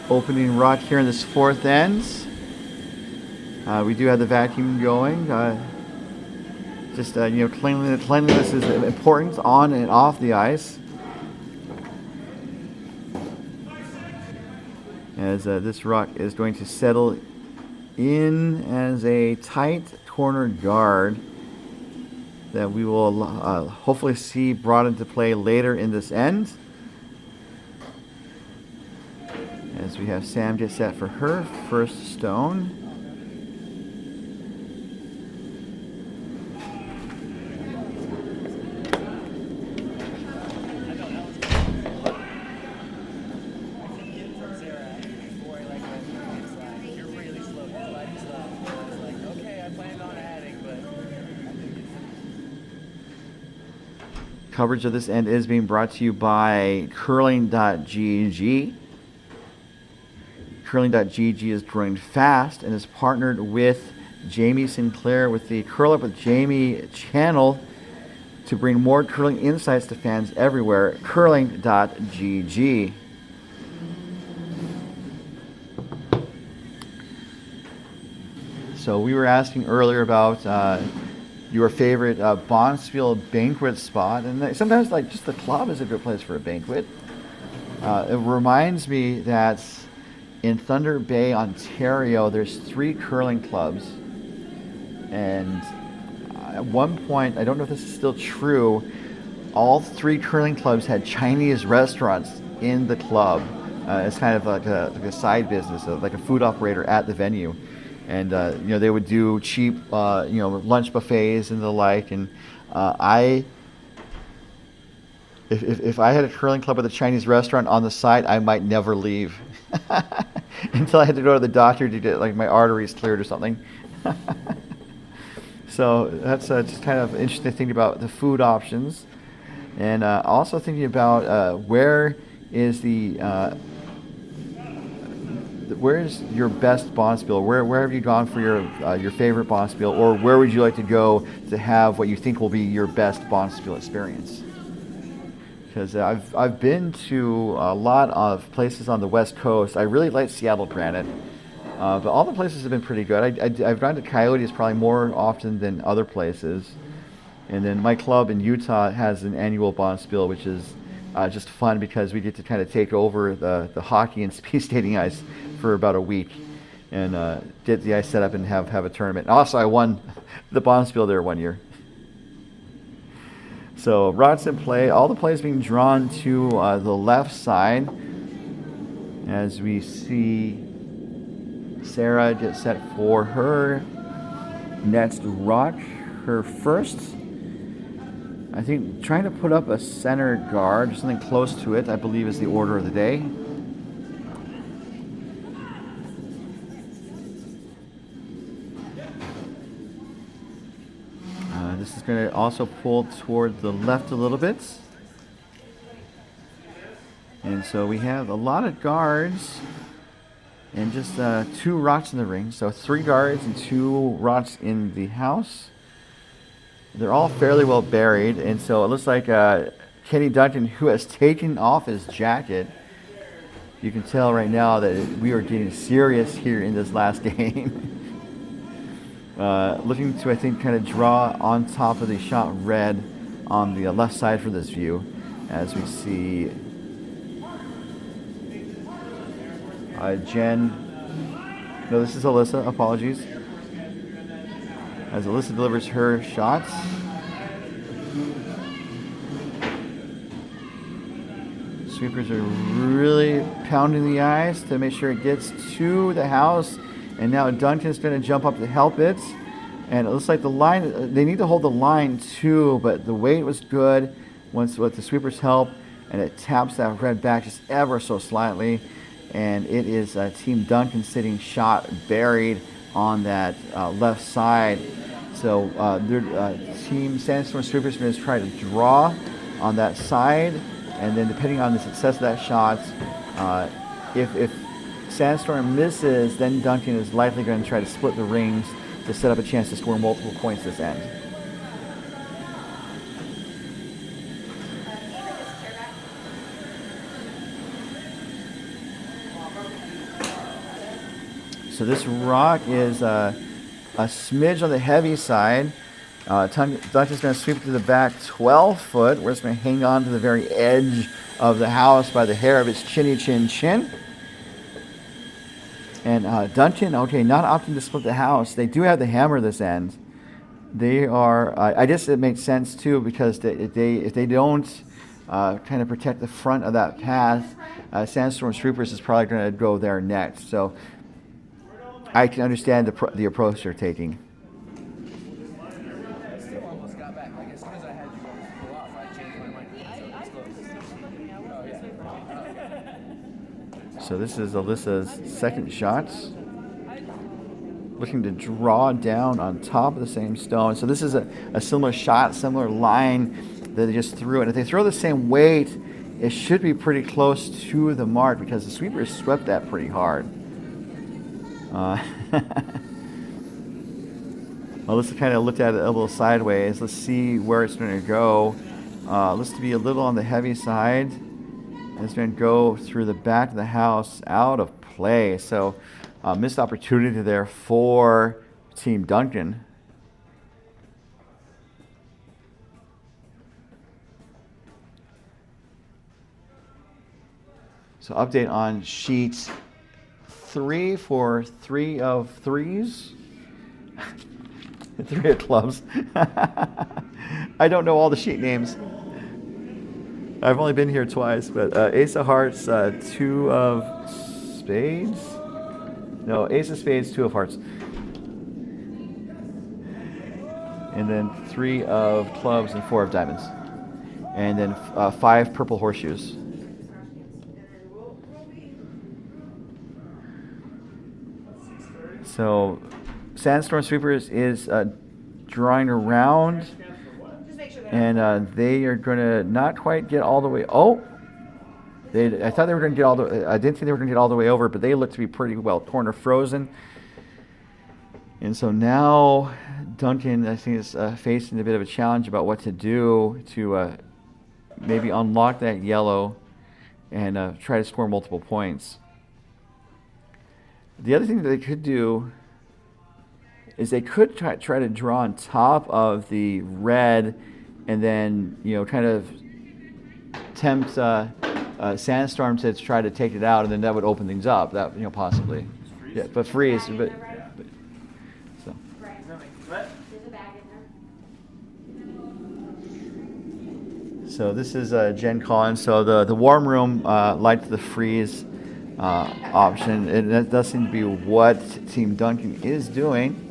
Opening rock here in this 4th end. We do have the vacuum going. Cleanliness is important on and off the ice. As this rock is going to settle in as a tight corner guard that we will hopefully see brought into play later in this end. As we have Sam get set for her first stone. Coverage of this end is being brought to you by curling.gg. Curling.gg is growing fast and is partnered with Jamie Sinclair with the Curl Up with Jamie channel to bring more curling insights to fans everywhere. Curling.gg. So we were asking earlier about your favorite Bonspiel banquet spot, and sometimes like just the club is a good place for a banquet. It reminds me that in Thunder Bay, Ontario, there's 3 curling clubs, and at one point, I don't know if this is still true, all 3 curling clubs had Chinese restaurants in the club. It's kind of like a side business, like a food operator at the venue. And they would do cheap lunch buffets and the like. And if I had a curling club with a Chinese restaurant on the side, I might never leave until I had to go to the doctor to get like my arteries cleared or something. So that's just kind of interesting to think about the food options, and also thinking about where is your best Bonspiel? Where have you gone for your favorite Bonspiel, or where would you like to go to have what you think will be your best Bonspiel experience? Because I've been to a lot of places on the West Coast. I really like Seattle Granite, but all the places have been pretty good. I've gone to Coyotes probably more often than other places, and then my club in Utah has an annual Bonspiel, which is just fun because we get to kind of take over the hockey and speed skating ice for about a week and get the ice set up and have a tournament. And also, I won the Bonspiel there one year. So rods in play, all the plays being drawn to the left side as we see Sarah get set for her next rock, her first. I think trying to put up a center guard, or something close to it, I believe is the order of the day. This is going to also pull toward the left a little bit. And so we have a lot of guards and just 2 rocks in the ring. So 3 guards and 2 rocks in the house. They're all fairly well buried. And so it looks like Kenny Duncan, who has taken off his jacket. You can tell right now that we are getting serious here in this last game. Looking to, I think, kind of draw on top of the shot red on the left side for this view as we see Jen. No, this is Alyssa. Apologies. As Alyssa delivers her shots. Sweepers are really pounding the ice to make sure it gets to the house. And now Duncan's going to jump up to help it. And it looks like the line, they need to hold the line too, but the weight was good once with the Sweepers' help. And it taps that red back just ever so slightly. And it is Team Duncan sitting shot buried on that left side. So Team Sandstorm Sweepers is going to try to draw on that side. And then depending on the success of that shot, if Sandstorm misses, then Duncan is likely going to try to split the rings to set up a chance to score multiple points this end. So this rock is a smidge on the heavy side. Duncan's going to sweep it to the back 12 foot. We're just going to hang on to the very edge of the house by the hair of its chinny chin chin. And Duncan, okay, not opting to split the house. They do have the hammer this end. They are, I guess it makes sense too, because if they don't kind of protect the front of that path, Sandstorm Sweepers is probably going to go there next. So I can understand the approach they're taking. So this is Alyssa's second shot. Looking to draw down on top of the same stone. So this is a similar shot, similar line that they just threw. And if they throw the same weight, it should be pretty close to the mark because the Sweepers swept that pretty hard. Alyssa kind of looked at it a little sideways. Let's see where it's going to go. Looks to be a little on the heavy side. And it's going to go through the back of the house out of play. So missed opportunity there for Team Duncan. So update on sheet 3 for 3 of 3s. 3 of clubs. I don't know all the sheet names. I've only been here twice, but Ace of Hearts, 2 of Spades. No, Ace of Spades, 2 of Hearts. And then 3 of Clubs and 4 of Diamonds. And then 5 purple horseshoes. So Sandstorm Sweepers is drawing around. And they are going to not quite get all the way. Oh, I thought they were going to get all the. I didn't think they were going to get all the way over, but they look to be pretty well corner frozen. And so now Duncan, I think, is facing a bit of a challenge about what to do to maybe unlock that yellow and try to score multiple points. The other thing that they could do is they could try to draw on top of the red. And then, kind of tempt Sandstorm to try to take it out, and then that would open things up. That possibly. Yeah, but freeze. But so. What? There's a bag in there. So this is Jen Collins. So the warm room lights the freeze option, and that does seem to be what Team Duncan is doing.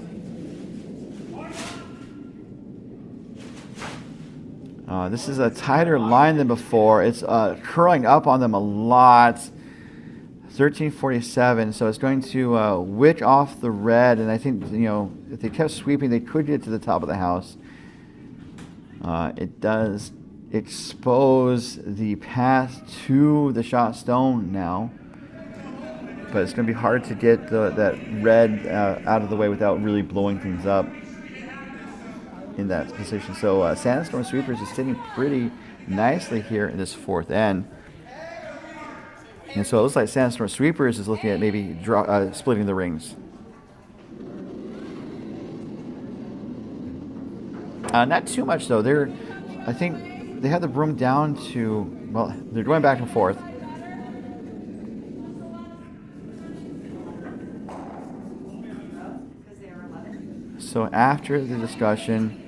This is a tighter line than before. It's curling up on them a lot. 1347, so it's going to wick off the red, and I think if they kept sweeping, they could get to the top of the house. It does expose the path to the shot stone now, but it's going to be hard to get that red out of the way without really blowing things up in that position. So Sandstorm Sweepers is sitting pretty nicely here in this fourth end. And so it looks like Sandstorm Sweepers is looking at maybe splitting the rings. Not too much though. I think they have the broom down to, well, they're going back and forth. So after the discussion,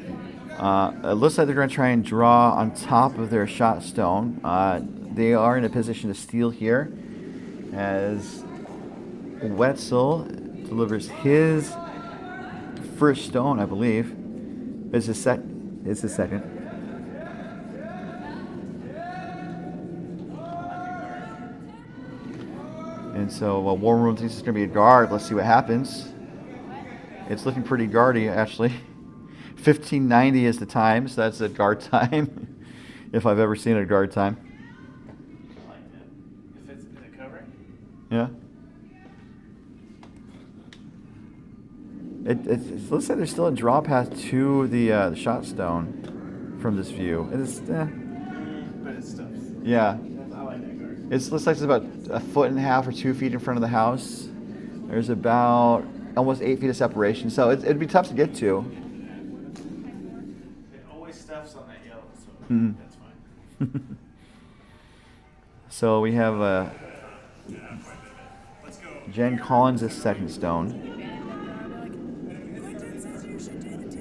it looks like they're going to try and draw on top of their shot stone. They are in a position to steal here as Wetzel delivers his first stone, I believe. It's his second. And so Warm Room thinks it's going to be a guard. Let's see what happens. It's looking pretty guardy, actually. 1590 is the time, so that's a guard time, if I've ever seen a guard time. I like that. Is it covering? Yeah. It looks like there's still a draw path to the shot stone from this view. But it's stuff. Yeah. I like that guard. It looks like it's about 1.5 or 2 feet in front of the house. There's about almost 8 feet of separation, so it'd be tough to get to. It always stuffs on that yellow, so that's fine. So we have Jen Collins' second stone.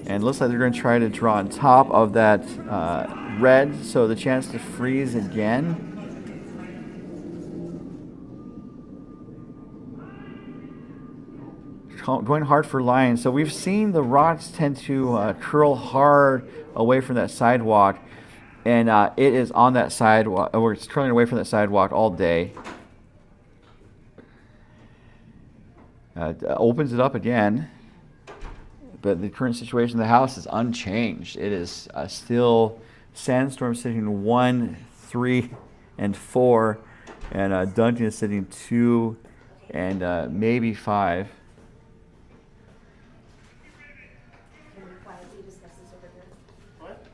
And it looks like they're going to try to draw on top of that red, so the chance to freeze again. Going hard for lines. So we've seen the rocks tend to curl hard away from that sidewalk, and it is on that sidewalk, or it's curling away from that sidewalk all day. Opens it up again, but the current situation in the house is unchanged. It is still Sandstorm sitting 1, 3, and 4, and Duncan is sitting 2 and maybe 5. What?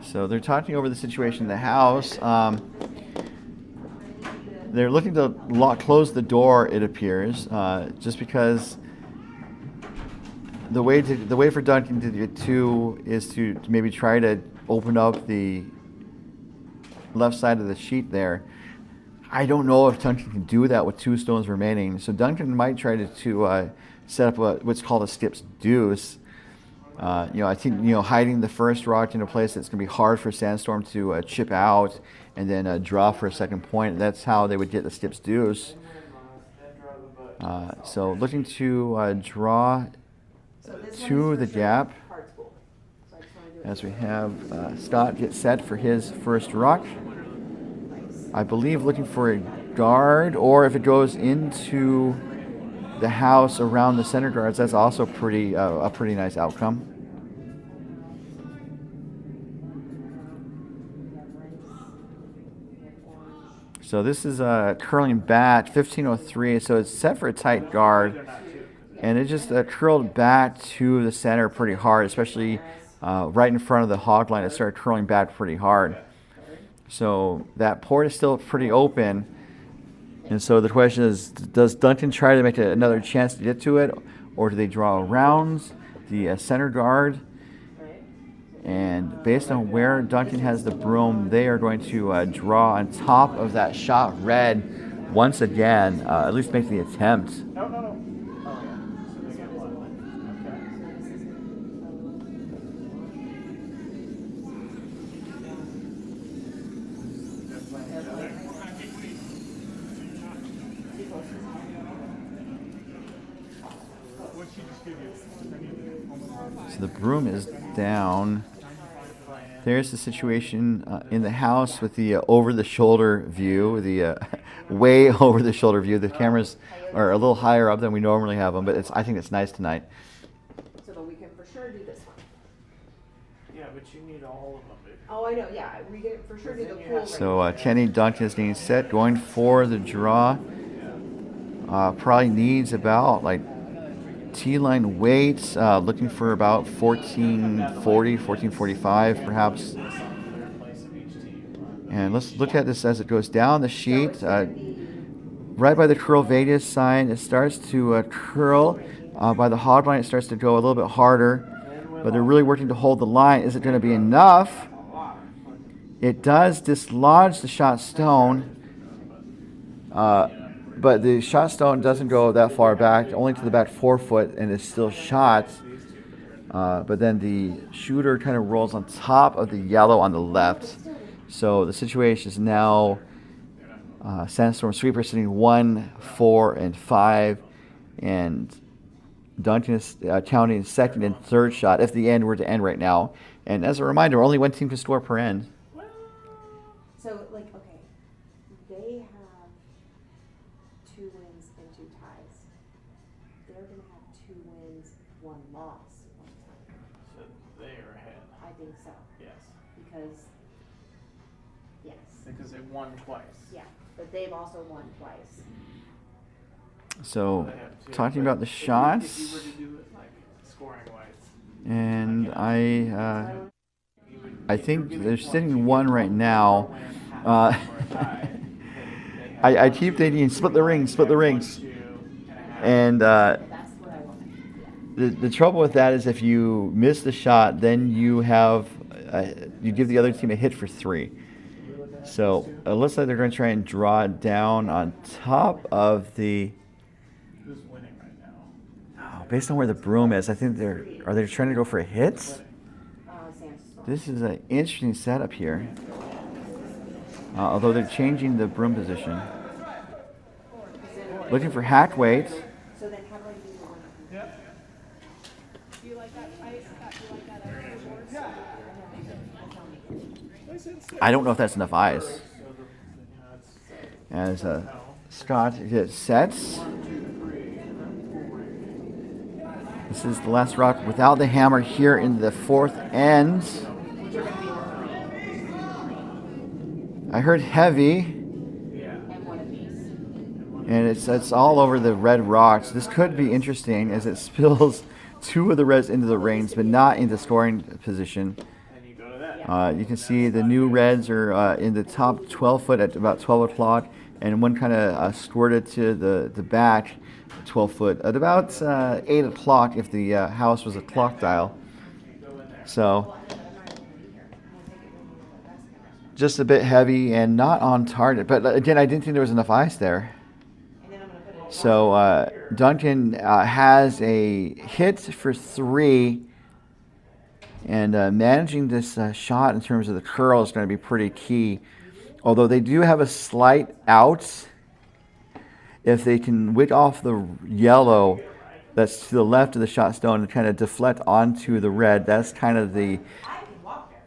So they're talking over the situation in the house. They're looking to close the door, it appears, just because the way for Duncan to get 2 is to maybe try to open up the left side of the sheet there. I don't know if Duncan can do that with 2 stones remaining, so Duncan might try to set up what's called a skip's deuce. I think hiding the first rock in a place that's going to be hard for Sandstorm to chip out, and then draw for a second point. That's how they would get the skip's deuce. So looking to draw to the gap, as we have Scott get set for his first rock. I believe looking for a guard, or if it goes into the house around the center guards, that's also a pretty nice outcome. So this is a curling bat, 1503, so it's set for a tight guard, and it just curled back to the center pretty hard, especially right in front of the hog line. It started curling back pretty hard. So that port is still pretty open, And so the question is, does Duncan try to make another chance to get to it, or do they draw around the center guard? And based on where Duncan has the broom, they are going to draw on top of that shot red once again, at least make the attempt. No, no, no. Oh, yeah. So they get one. So the broom is down. There's the situation in the house with the over-the-shoulder view, the way over-the-shoulder view. The cameras are a little higher up than we normally have them, but I think it's nice tonight. So that we can for sure do this one. Yeah, but you need all of them, baby. Oh, I know, yeah. We can for sure do the pool. So Kenny Duncan is getting set, going for the draw. Probably needs about like T-line weights, looking for about 1440, 1445 perhaps. And let's look at this as it goes down the sheet. Right by the CurlVegas sign, it starts to curl. By the hog line, it starts to go a little bit harder. But they're really working to hold the line. Is it going to be enough? It does dislodge the shot stone. But the shot stone doesn't go that far back, only to the back 4 foot, and it's still shot. But then the shooter kind of rolls on top of the yellow on the left. So the situation is now Sandstorm Sweepers sitting 1, 4, and 5, and Duncan is counting second and third shot if the end were to end right now. And as a reminder, only one team can score per end. So, like, okay, they have 2 wins and 2 ties. They're going to have 2 wins, 1 loss, 1 tie. So they are ahead. I think so. Yes. Because, yes. Because they won twice. Yeah, but they've also won twice. So, They have 2. talking But about the if you shots, were to do it like scoring wise, and I think they're sitting 1 right now. I keep thinking split the rings, and That's what I want. the trouble with that is if you miss the shot, then you have you give the other team a hit for 3. So it looks like they're going to try and draw it down on top of the. who's winning right now? Oh, based on where the broom is, I think are they trying to go for a hit? Sandstorm. This is an interesting setup here. Although they're changing the broom position. Looking for hack weight. So then how do I do the one? Do you like that ice? Do you like that ice? I don't know if that's enough ice. As Scott sets. This is the last rock without the hammer here in the 4th end. I heard heavy. And one apiece. And it's all over the red rocks. This could be interesting as it spills 2 of the reds into the rings, but not into scoring position. And you go to that. You can see the new reds are in the top 12 foot at about 12 o'clock, and one kind of squirted to the back 12 foot at about 8 o'clock if the house was a clock dial. So just a bit heavy and not on target. But again, I didn't think there was enough ice there. So Duncan has a hit for 3, and managing this shot in terms of the curl is going to be pretty key. Although they do have a slight out. If they can wick off the yellow that's to the left of the shot stone and kind of deflect onto the red, that's kind of the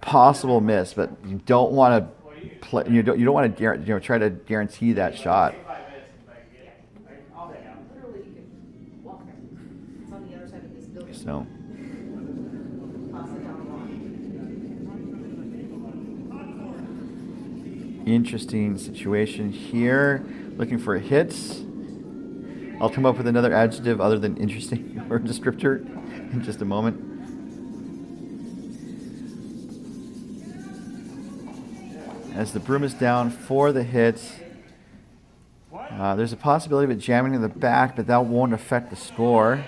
possible miss. But you don't want to play. You don't want to try to guarantee that shot. Literally, you can walk there. It's on the other side of this building. So. Pass it down the line. Interesting situation here. Looking for hits. I'll come up with another adjective other than interesting or descriptor in just a moment. As the broom is down for the hits, There's a possibility of it jamming in the back, but that won't affect the score.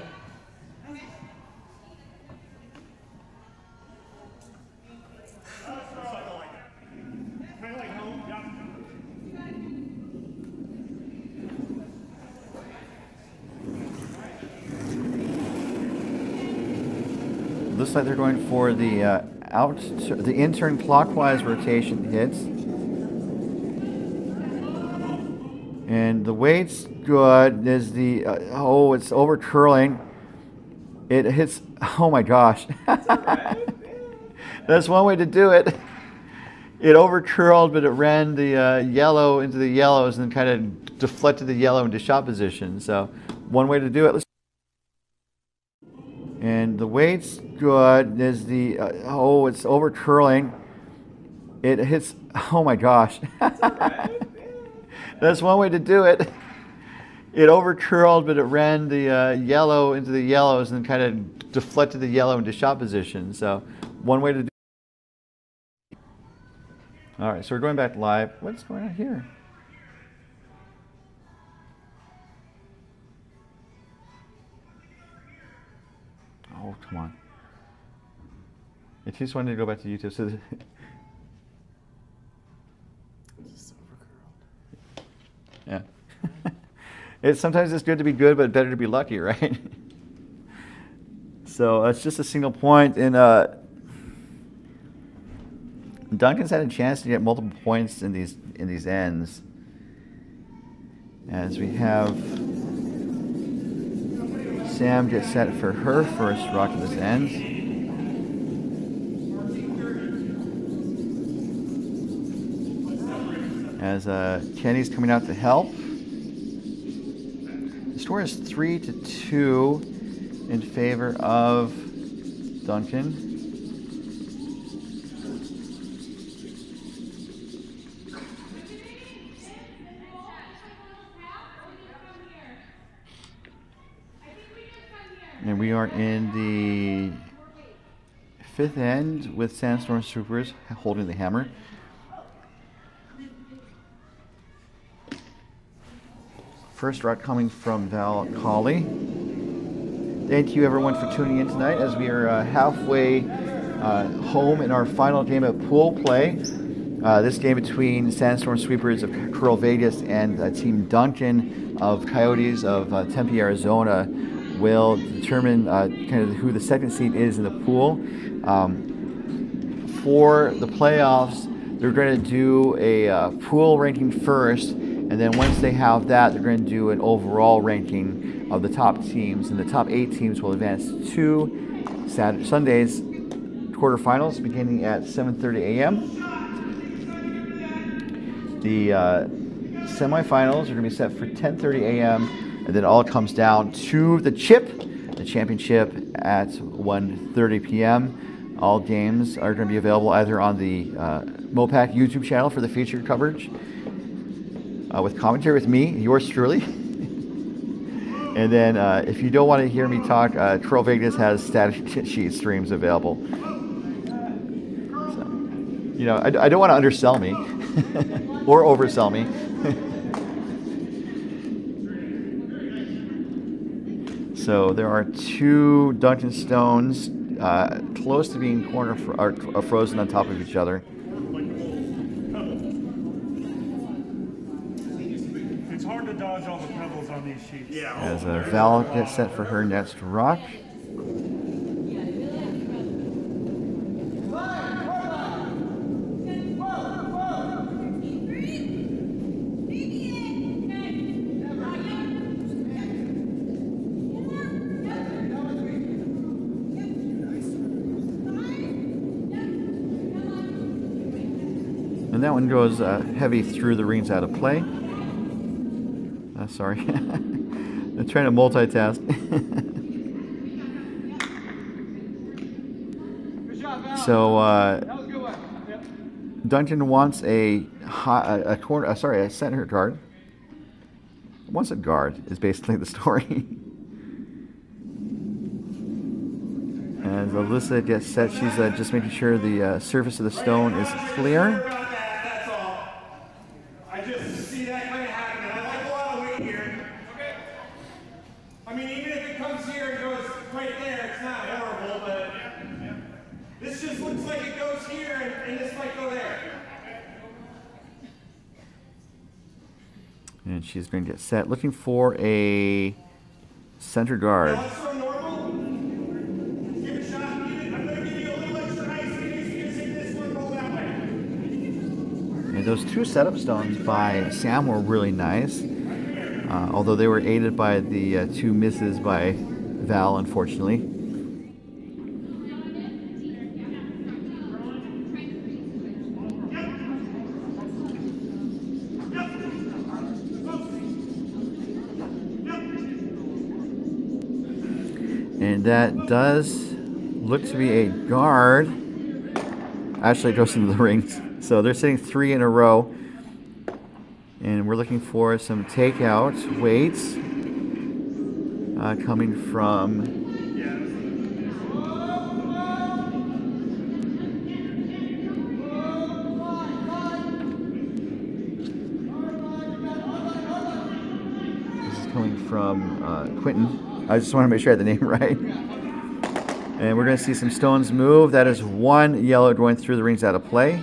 Looks like they're going for the the in-turn clockwise rotation hits. And the weight's good. There's the, oh, it's over curling. It hits, oh my gosh. That's one way to do it. It over curled, but it ran the yellow into the yellows and kind of deflected the yellow into shot position. So one way to do it. And the weight's good. There's the, oh, it's over curling. It hits, oh my gosh. That's one way to do it. It over curled, but it ran the yellow into the yellows and kind of deflected the yellow into shot position. So one way to do it. All right, so we're going back live. What's going on here? Oh, come on. I just wanted to go back to YouTube. So yeah. Sometimes it's good to be good, but better to be lucky, right? So it's just a single point, and Duncan's had a chance to get multiple points in these ends. As we have Sam get set for her first rock of this end. As Kenny's coming out to help. The score is 3-2 in favor of Duncan. And we are in the fifth end with Sandstorm Sweepers holding the hammer. First rock coming from Val Colley. Thank you everyone for tuning in tonight as we are halfway home in our final game of pool play. This game between Sandstorm Sweepers of CurlVegas and Team Duncan of Coyotes of Tempe, Arizona will determine kind of who the second seed is in the pool. For the playoffs, they're going to do a pool ranking first, and then once they have that, they're going to do an overall ranking of the top teams, and the top 8 teams will advance to Sunday's quarterfinals beginning at 7:30 a.m. The semifinals are going to be set for 10:30 a.m. and then it all comes down to the championship at 1:30 p.m. All games are going to be available either on the MoPac YouTube channel for the featured coverage with commentary with me, yours truly. And then if you don't want to hear me talk, CurlVegas has static sheet streams available. So, you know, I don't want to undersell me or oversell me. So there are 2 Duncan stones close to being frozen on top of each other. It's hard to dodge all the pebbles on these sheets. As Val gets set for her next rock. And that one goes heavy through the rings out of play. Sorry. I'm trying to multitask. So Duncan wants a center guard. Wants a guard is basically the story. As Alyssa gets set, she's just making sure the surface of the stone is clear. I just see that kind of happening. I'm like, well, we comes here and goes right there, it's not horrible, but this just looks like it goes here and this might go there. And she's going to get set, looking for a center guard. Now, let's throw normal. Give it a shot. I'm going to give you a little extra ice in case you hit this one, go that way. And those two setup stones by Sam were really nice, although they were aided by the two misses by Val, unfortunately. And that does look to be a guard. Actually, it goes into the rings. So they're sitting 3 in a row. And we're looking for some takeout weights coming from Quentin. I just want to make sure I had the name right. And we're going to see some stones move. That is 1 yellow going through the rings out of play.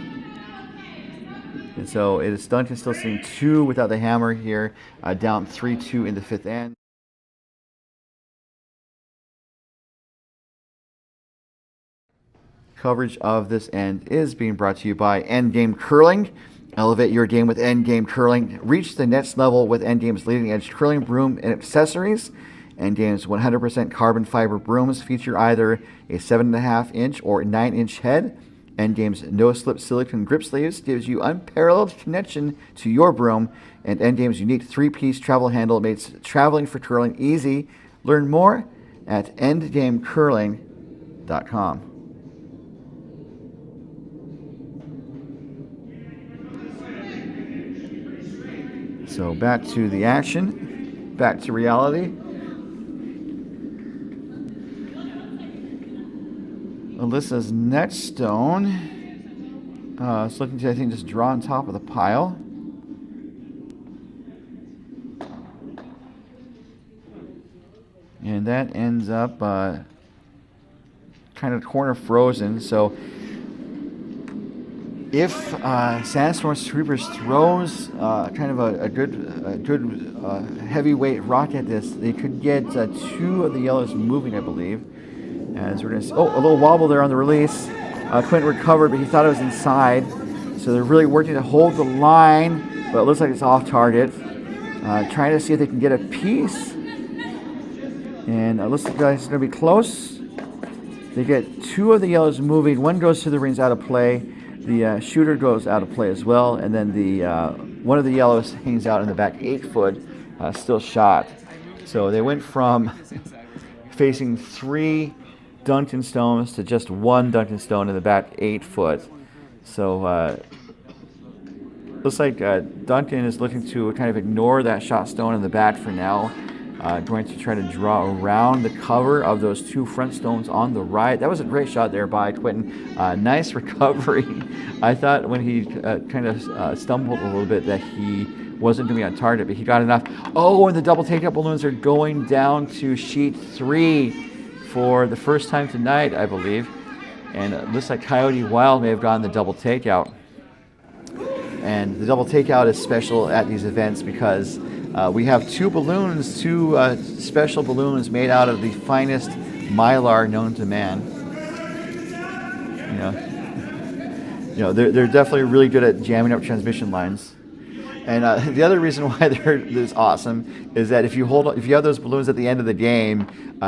And so it is Duncan still seeing 2 without the hammer here, down 3-2 in the 5th end. Coverage of this end is being brought to you by Endgame Curling. Elevate your game with Endgame Curling. Reach the next level with Endgame's leading edge curling broom and accessories. Endgame's 100% carbon fiber brooms feature either a 7.5 inch or 9 inch head. Endgame's no-slip silicone grip sleeves gives you unparalleled connection to your broom, and Endgame's unique 3-piece travel handle makes traveling for curling easy. Learn more at endgamecurling.com. So back to the action, back to reality. Alyssa's next stone is looking to, I think, just draw on top of the pile. And that ends up kind of corner frozen. So if Sandstorm Sweepers throws kind of a good heavyweight rock at this, they could get 2 of the yellows moving, I believe. As we're going to see, oh, a little wobble there on the release. Quentin recovered, but he thought it was inside. So they're really working to hold the line, but it looks like it's off target. Trying to see if they can get a piece. And it looks like it's going to be close. They get 2 of the yellows moving. 1 goes to the rings out of play. The shooter goes out of play as well. And then the one of the yellows hangs out in the back 8 foot, still shot. So they went from facing 3 Duncan stones to just 1 Duncan stone in the back 8 foot. So looks like Duncan is looking to kind of ignore that shot stone in the back for now. Going to try to draw around the cover of those 2 front stones on the right. That was a great shot there by Quentin. Nice recovery. I thought when he kind of stumbled a little bit that he wasn't going to be on target, but he got enough. Oh, and the double takeout balloons are going down to sheet 3 for the first time tonight, I believe. And it looks like Coyote Wild may have gotten the double takeout. And the double takeout is special at these events because we have 2 balloons, 2 special balloons made out of the finest mylar known to man. You know, they're definitely really good at jamming up transmission lines. And the other reason why they're this awesome is that if you have those balloons at the end of the game,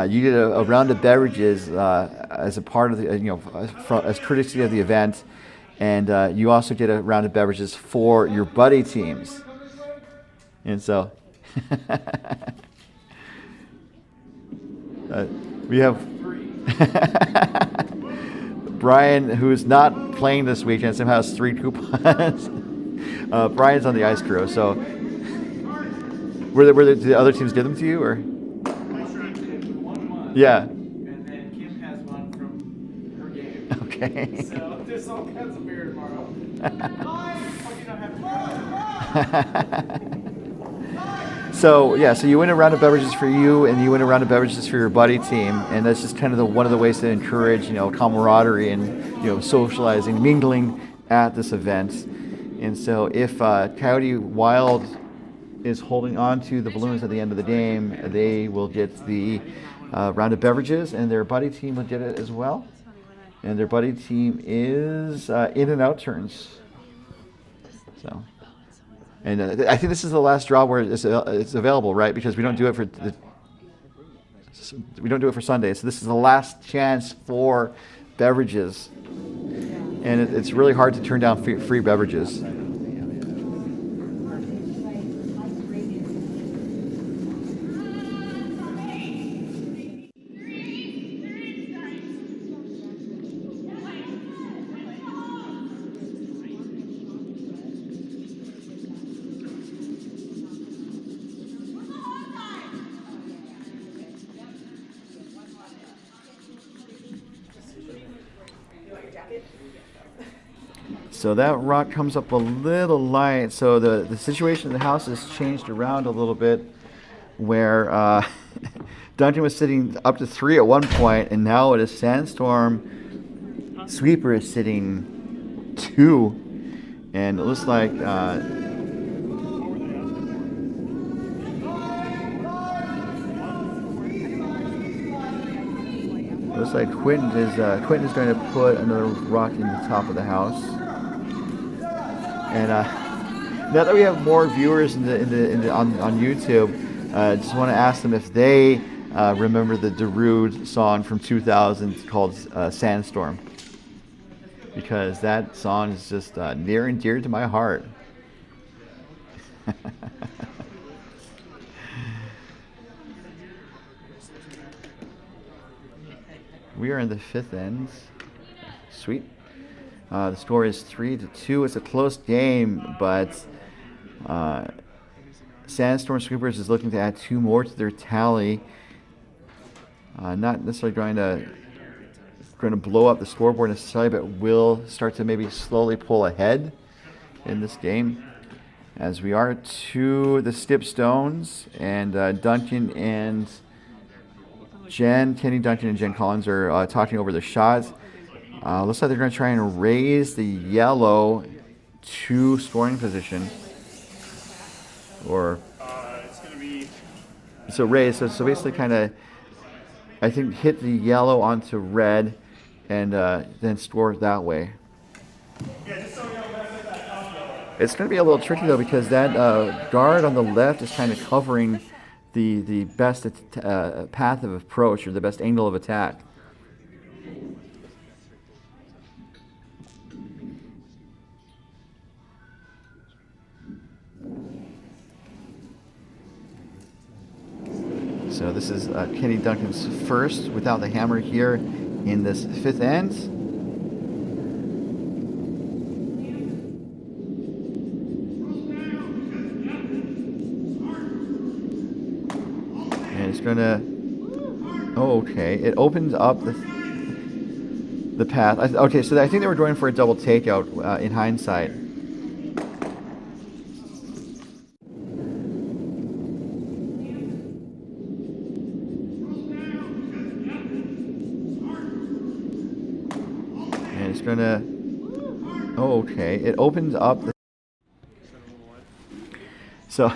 you get a round of beverages as a part of the as courtesy of the event, and you also get a round of beverages for your buddy teams. And so we have Brian, who's not playing this weekend, somehow has 3 coupons. Brian's on the ice crew, so were the other teams give them to you, or? Yeah. And then Kim has one from her game. Okay. So there's all kinds of beer tomorrow. So yeah, so you win a round of beverages for you, and you win a round of beverages for your buddy team, and that's just kind of one of the ways to encourage, you know, camaraderie and, you know, socializing, mingling at this event. And so if Coyote Wild is holding on to the balloons at the end of the game, they will get the round of beverages, and their buddy team will get it as well. And their buddy team is in and out turns. So. And I think this is the last draw where it's available, right? Because we don't do it for Sunday. So this is the last chance for beverages, and it's really hard to turn down free beverages. So that rock comes up a little light. So the situation in the house has changed around a little bit, where Duncan was sitting up to 3 at one point, and now it is Sandstorm Sweeper is sitting 2, and it looks like Quentin is going to put another rock in the top of the house. And now that we have more viewers on YouTube, I just want to ask them if they remember the Darude song from 2000 called Sandstorm, because that song is just near and dear to my heart. We are in the 5th end. Sweet. The score is 3-2. It's a close game, but Sandstorm Sweepers is looking to add 2 more to their tally. Not necessarily going to blow up the scoreboard necessarily, but will start to maybe slowly pull ahead in this game. As we are to the Stipstones, and Duncan and Kenny Duncan and Jen Collins are talking over the shots. Looks like they're going to try and raise the yellow to scoring position. Or it's going to be... So raise, so basically kind of, I think, hit the yellow onto red, and then score that way. It's going to be a little tricky, though, because that guard on the left is kind of covering the best path of approach, or the best angle of attack. So this is Kenny Duncan's first without the hammer here in this 5th end. And it's gonna, okay, it opens up the path. Okay, so I think they were going for a double takeout in hindsight. It's gonna, okay, it opens up the, so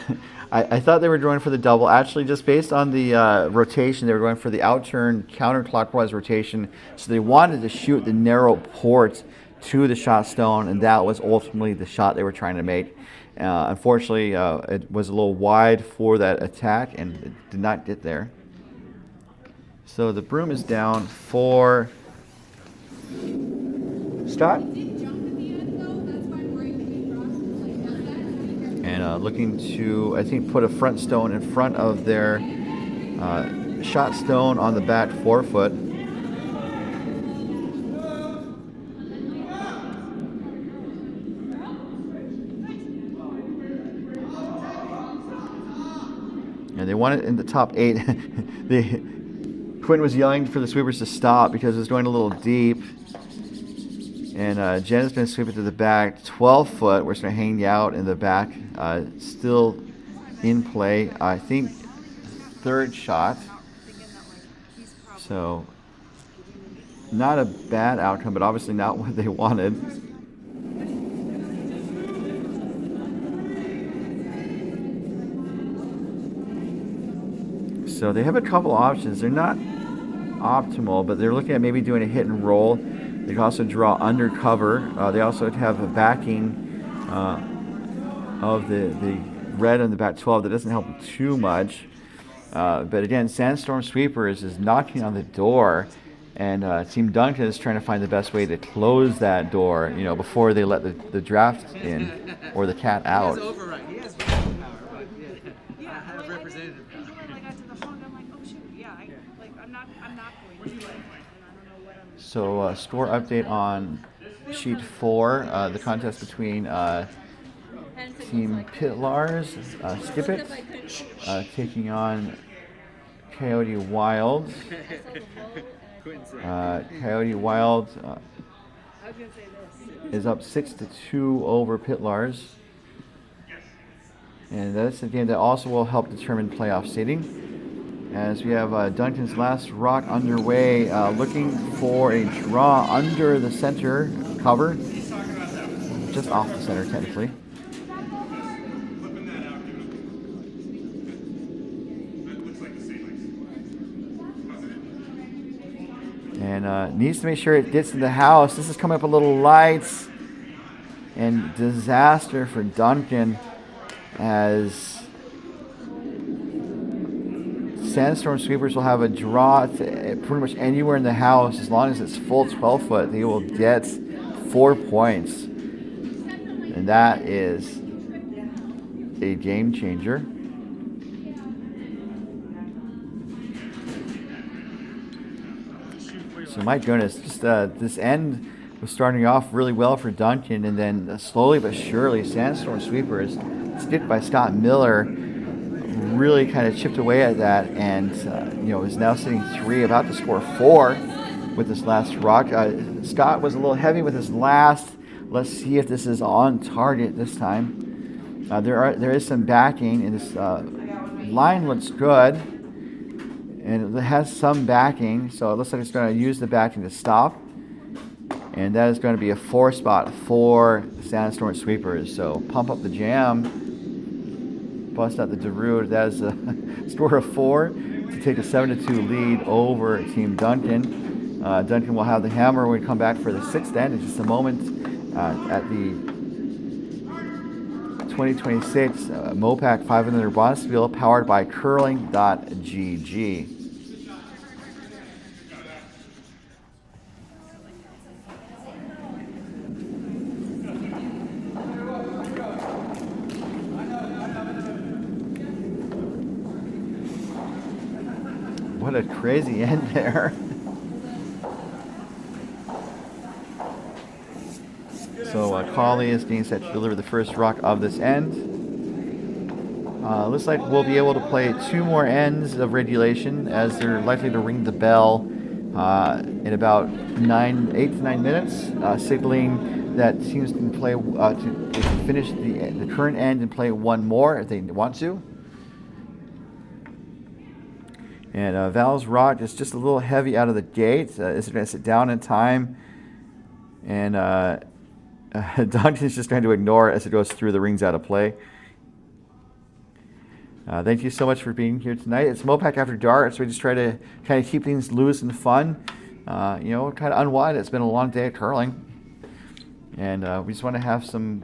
I thought they were going for the double. Actually, just based on the rotation, they were going for the outturn counterclockwise rotation. So they wanted to shoot the narrow port to the shot stone, and that was ultimately the shot they were trying to make. Unfortunately, it was a little wide for that attack, and it did not get there. So the broom is down for Scott, and looking to, I think, put a front stone in front of their shot stone on the back 4-foot. And they want it in the top 8. Quinn was yelling for the sweepers to stop because it was going a little deep. And Jen is going to sweep it to the back, 12-foot. We're just going to hang out in the back. Still in play. I think third shot. So not a bad outcome, but obviously not what they wanted. So they have a couple options. They're not optimal, but they're looking at maybe doing a hit and roll. They can also draw undercover. They also have a backing of the red on the back 12 that doesn't help them too much. But again, Sandstorm Sweepers is knocking on the door, and Team Duncan is trying to find the best way to close that door, you know, before they let the draft in or the cat out. He has override. He has veto power, but yeah, I have representative power. When I got to the phone, I'm like, oh shoot, yeah, I'm not going to. And I don't know what I'm. So score update on sheet 4, the contest between Team Pitlars, Skip It, taking on Coyote Wild. Coyote Wild is up 6-2 over Pitlars. And that's a game that also will help determine playoff seeding. As we have Duncan's last rock underway, looking for a draw under the center cover. Just off the center, technically. And needs to make sure it gets to the house. This is coming up a little light. And disaster for Duncan as Sandstorm Sweepers will have a draw to pretty much anywhere in the house. As long as it's full 12 foot, they will get 4 points. And that is a game changer. So my goodness, just this end was starting off really well for Duncan, and then slowly but surely, Sandstorm Sweepers, skipped by Scott Miller, really kind of chipped away at that, and is now sitting 3, about to score 4 with this last rock. Scott was a little heavy with his last. Let's see if this is on target this time. There is some backing, and this line looks good. And it has some backing, so it looks like it's going to use the backing to stop. And that is going to be a 4 spot for Sandstorm Sweepers. So pump up the jam, bust out the Darude. That is a score of 4 to take a 7-2 lead over Team Duncan. Duncan will have the hammer when we come back for the 6th end in just a moment at the 2026 MoPac 500 bonus wheel powered by curling.gg. What a crazy end there. So Colley is getting set to deliver the first rock of this end. Looks like we'll be able to play 2 more ends of regulation, as they're likely to ring the bell in about 8 to 9 minutes, signaling that teams can play they can finish the current end and play 1 more if they want to. And Val's rock is just a little heavy out of the gate. Is it going to sit down in time? And Duncan's just trying to ignore it as it goes through the rings out of play. Thank you so much for being here tonight. It's MoPac After Dark, so we just try to kind of keep things loose and fun. Kind of unwind. It's been a long day of curling. And we just want to have some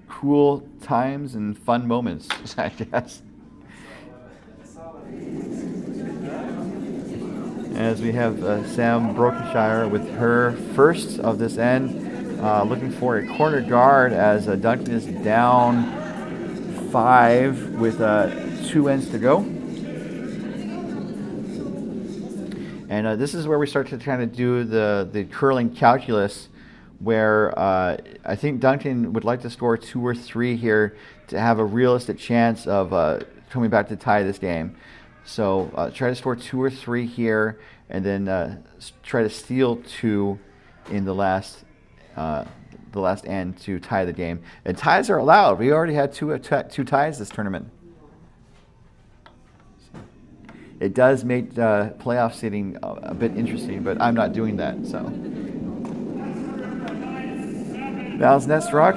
cool times and fun moments, I guess. As we have Sam Brokenshire with her first of this end, looking for a corner guard as Duncan is down 5 with 2 ends to go. And this is where we start to kind of do the curling calculus, where I think Duncan would like to score 2 or 3 here to have a realistic chance of coming back to tie this game. So try to score 2 or 3 here, and then try to steal 2 in the last end to tie the game. And ties are allowed. We already had two ties this tournament. It does make playoff seating a bit interesting, but I'm not doing that. So now's next rock,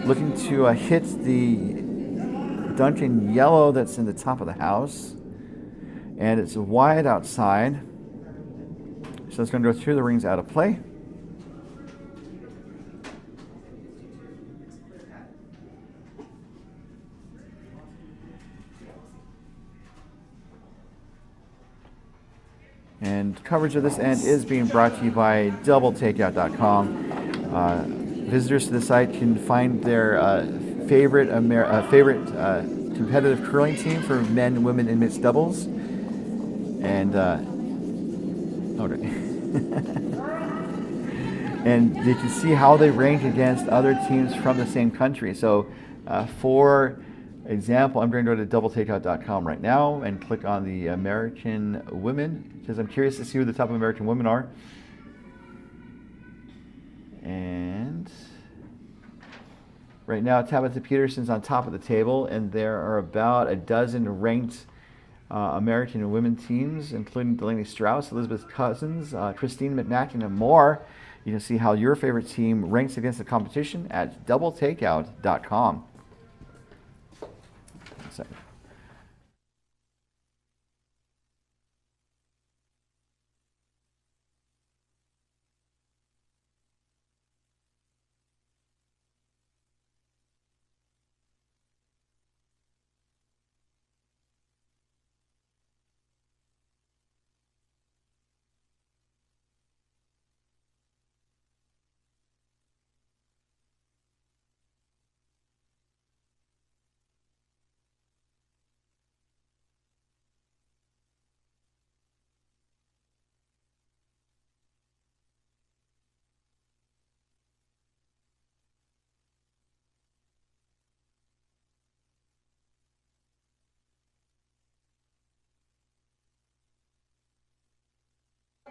looking to hit the Duncan yellow that's in the top of the house, and it's wide outside, so it's going to go through the rings out of play. And coverage of this end is being brought to you by DoubleTakeout.com. Visitors to the site can find their favorite competitive curling team for men, women, and mixed doubles. And and you can see how they rank against other teams from the same country. So, for example, I'm going to go to doubletakeout.com right now and click on the American women, because I'm curious to see who the top American women are. And right now, Tabitha Peterson's on top of the table, and there are about a dozen ranked American women teams, including Delaney Strauss, Elizabeth Cousins, Christine McMackin, and more. You can see how your favorite team ranks against the competition at doubletakeout.com.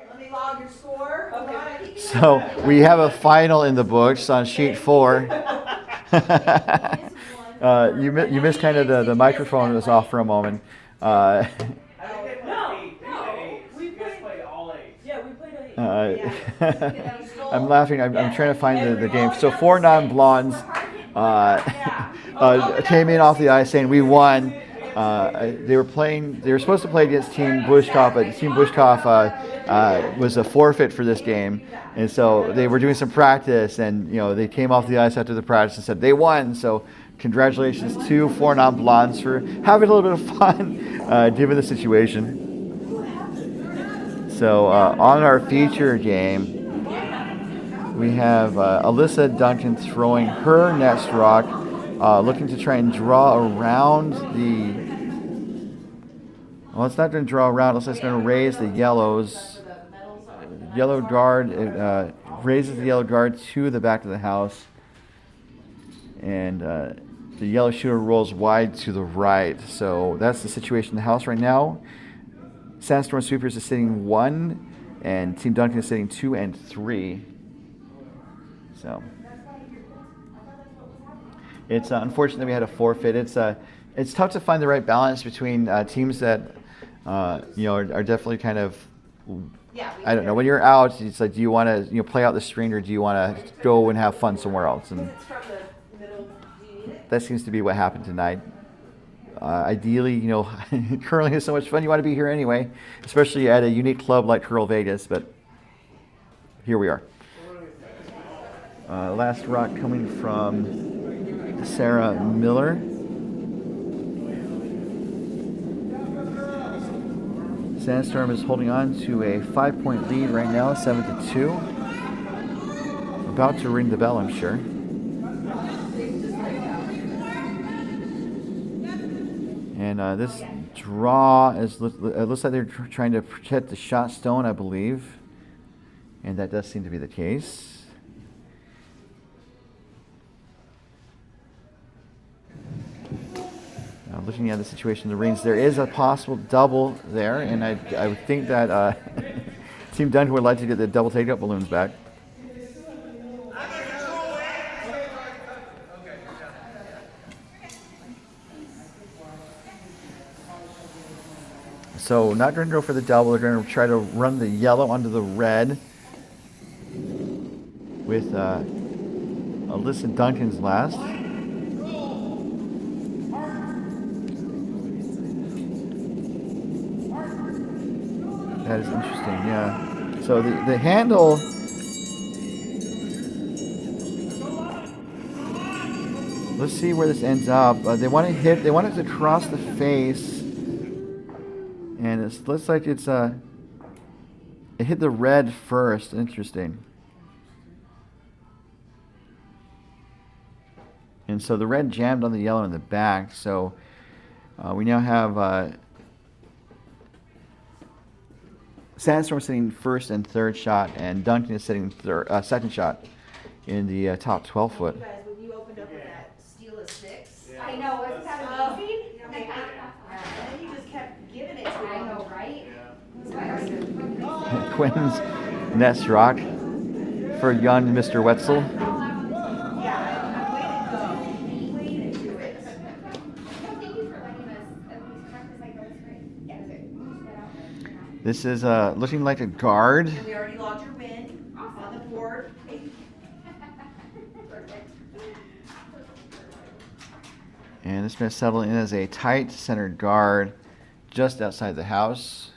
Let me log your score. Okay. So we have a final in the books on sheet 4. You missed kind of the microphone was off for a moment. I think they played 8. We played all 8. Yeah, we played 8. I'm laughing. I'm trying to find the game. So 4 non-blondes came in off the ice saying we won. They were supposed to play against Team Bushkoff, but Team Bushkoff was a forfeit for this game, and so they were doing some practice, and they came off the ice after the practice and said they won. So congratulations to 4 non-blondes for having a little bit of fun given the situation. So on our feature game, we have Alyssa Duncan throwing her next rock, looking to try and draw around the. Well, it's not going to draw around. It's just going to raise the yellows. Yellow guard raises the yellow guard to the back of the house, and the yellow shooter rolls wide to the right. So that's the situation in the house right now. Sandstorm Sweepers is sitting 1, and Team Duncan is sitting 2 and 3. So it's unfortunate that we had a forfeit. It's tough to find the right balance between teams that are definitely kind of. I don't know. When you're out, it's like, do you want to play out the string, or do you want to go and have fun somewhere else? And that seems to be what happened tonight. Ideally, curling is so much fun. You want to be here anyway, especially at a unique club like CurlVegas. But here we are. Last rock coming from Sarah Miller. Sandstorm is holding on to a 5-point lead right now, 7-2. About to ring the bell, I'm sure. And this draw it looks like they're trying to protect the shot stone, I believe. And that does seem to be the case. Looking at the situation in the rings, there is a possible double there, and I would think that Team Duncan would like to get the double take-up balloons back. So not going to go for the double. They're going to try to run the yellow onto the red with Alyssa Duncan's last. That is interesting, yeah. So the handle, let's see where this ends up. They want it to cross the face, and it looks like it hit the red first. Interesting. And so the red jammed on the yellow in the back. So we now have Sandstorm sitting first and third shot, and Duncan is sitting second shot in the top 12 foot. You guys, when you opened up with that steel of six, I know, wasn't that amazing? and then you just kept giving it to him. I know, right? Quinn's Nest Rock for young Mr. Wetzel. This is looking like a guard. We already logged your win on the board. And it's going to settle in as a tight centered guard just outside the house.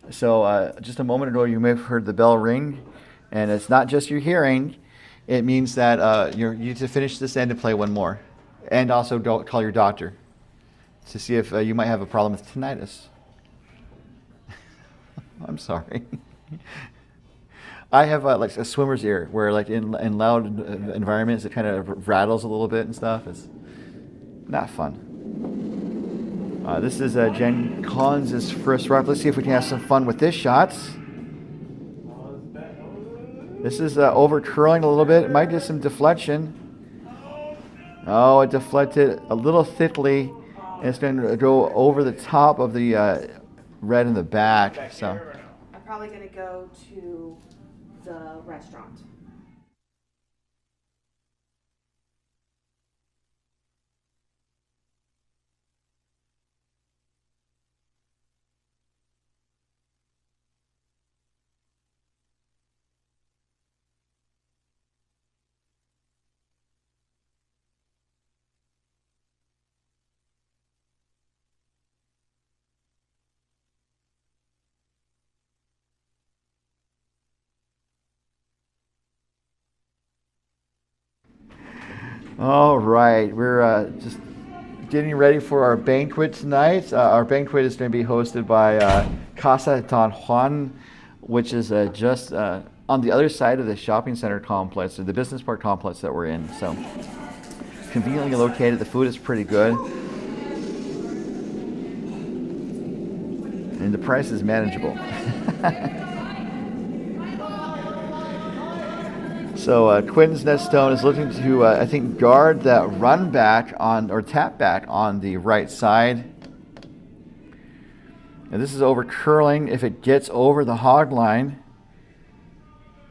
So just a moment ago, you may have heard the bell ring. And it's not just your hearing. It means that you need to finish this end and play one more. And also don't call your doctor to see if you might have a problem with tinnitus. I'm sorry. I have like a swimmer's ear where like in loud environments it kind of rattles a little bit and stuff. It's not fun. This is Jen Collins' first rock. Let's see if we can have some fun with this shot. This is over curling a little bit. It might get some deflection. Oh, it deflected a little thickly. And it's going to go over the top of the red in the back. So I'm probably going to go to the restaurant. all right, we're just getting ready for our banquet tonight. Our banquet is going to be hosted by Casa Don Juan, which is just on the other side of the shopping center complex, or the business park complex that we're in. So conveniently located. The food is pretty good, and the price is manageable. So Quinn's Netstone is looking to, I think, guard that run back on, or tap back on the right side. And this is over curling if it gets over the hog line.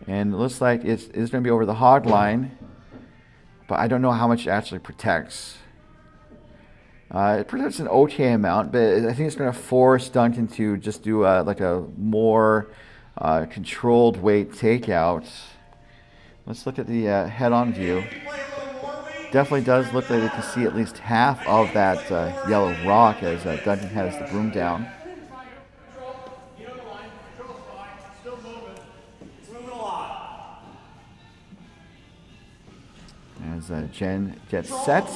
And it looks like it's going to be over the hog line, but I don't know how much it actually protects. It protects an okay amount, but I think it's going to force Duncan to just do like a more controlled weight takeout. Let's look at the head-on view. Definitely does look like they can see at least half of that yellow rock as Duncan has the broom down. As Jen gets set.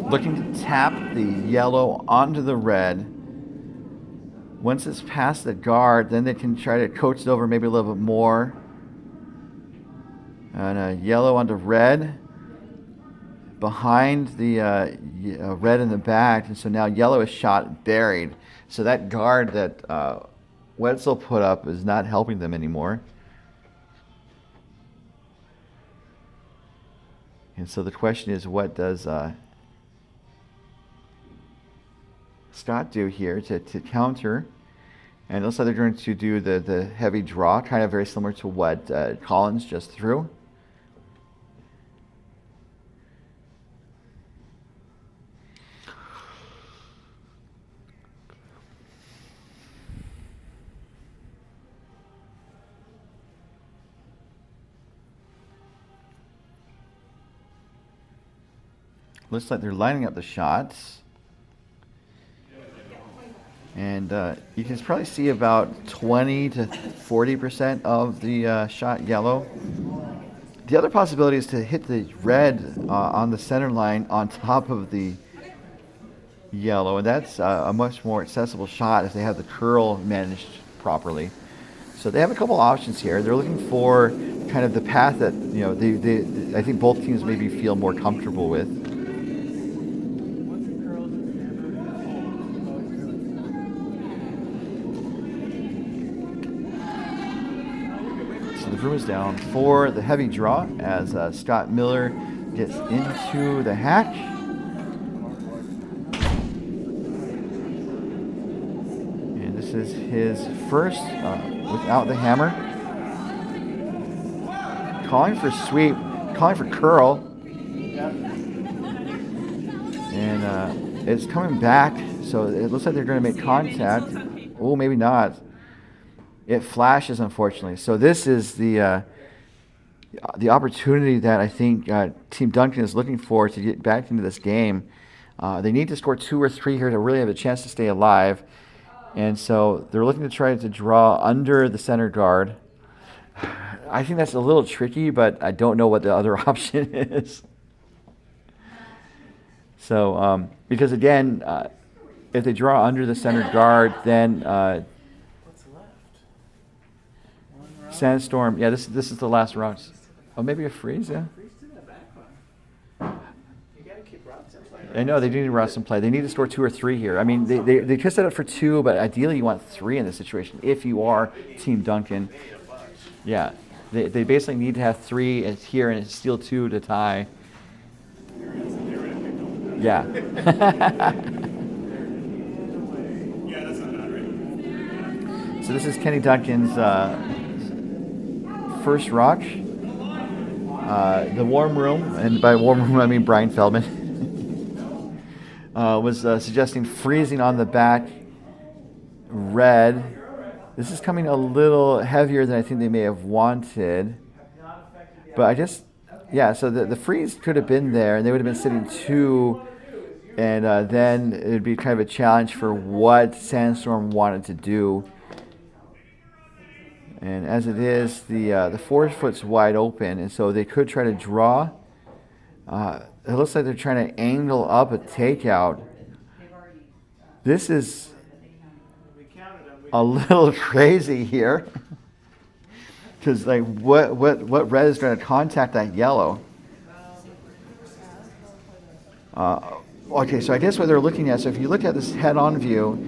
Looking to tap the yellow onto the red. Once it's past the guard, then they can try to coach it over maybe a little bit more. And yellow onto red. Behind the red in the back. And so now yellow is shot buried. So that guard that Wetzel put up is not helping them anymore. And so the question is, what does Scott do here to counter? And it looks like they're going to do the heavy draw, kind of very similar to what Collins just threw. Looks like they're lining up the shots. And you can probably see about 20 to 40% of the shot yellow. The other possibility is to hit the red on the center line on top of the yellow, and that's a much more accessible shot if they have the curl managed properly. So they have a couple options here. They're looking for kind of the path that I think both teams maybe feel more comfortable with. The broom is down for the heavy draw as Scott Miller gets into the hack. And this is his first without the hammer. Calling for sweep, calling for curl. And it's coming back, so it looks like they're going to make contact. Oh, maybe not. It flashes, unfortunately. So this is the opportunity that I think Team Duncan is looking for to get back into this game. They need to score 2 or 3 here to really have a chance to stay alive. And so they're looking to try to draw under the center guard. I think that's a little tricky, but I don't know what the other option is. So, because again, if they draw under the center guard, then Sandstorm, yeah, this is the last round. Oh, maybe a freeze, yeah. I know they do need routes in play. They need to score 2 or 3 here. I mean, they could set up for 2, but ideally you want 3 in this situation if you are Team Duncan. Yeah, they basically need to have 3 here and steal 2 to tie. Yeah. So this is Kenny Duncan's first rock. The warm room, and by warm room I mean Brian Feldman, was suggesting freezing on the back red. This is coming a little heavier than I think they may have wanted. But I just, yeah, so the freeze could have been there, and they would have been sitting 2, and then it would be kind of a challenge for what Sandstorm wanted to do. And as it is, the 4-foot's wide open, and so they could try to draw. It looks like they're trying to angle up a takeout. This is a little crazy here, because like what red is going to contact that yellow? Okay, so I guess what they're looking at. So if you look at this head-on view,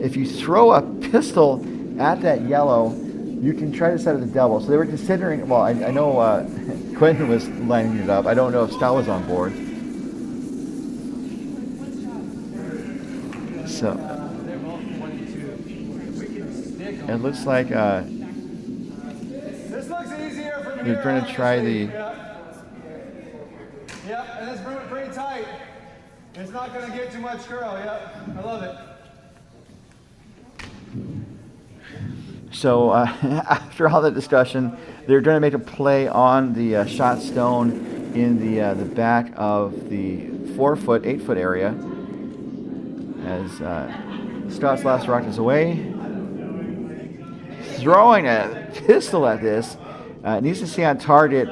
if you throw a pistol at that yellow, you can try to set it a double. So they were considering, well, I know Quentin was lining it up. I don't know if Scott was on board. So it looks like they're going to try the... Yep, and it's pretty tight. It's not going to get too much curl. Yep, I love it. So after all that discussion, they're going to make a play on the shot stone in the back of the 4-foot, 8-foot area. As Scott's last rock is away, throwing a pistol at this, needs to stay on target,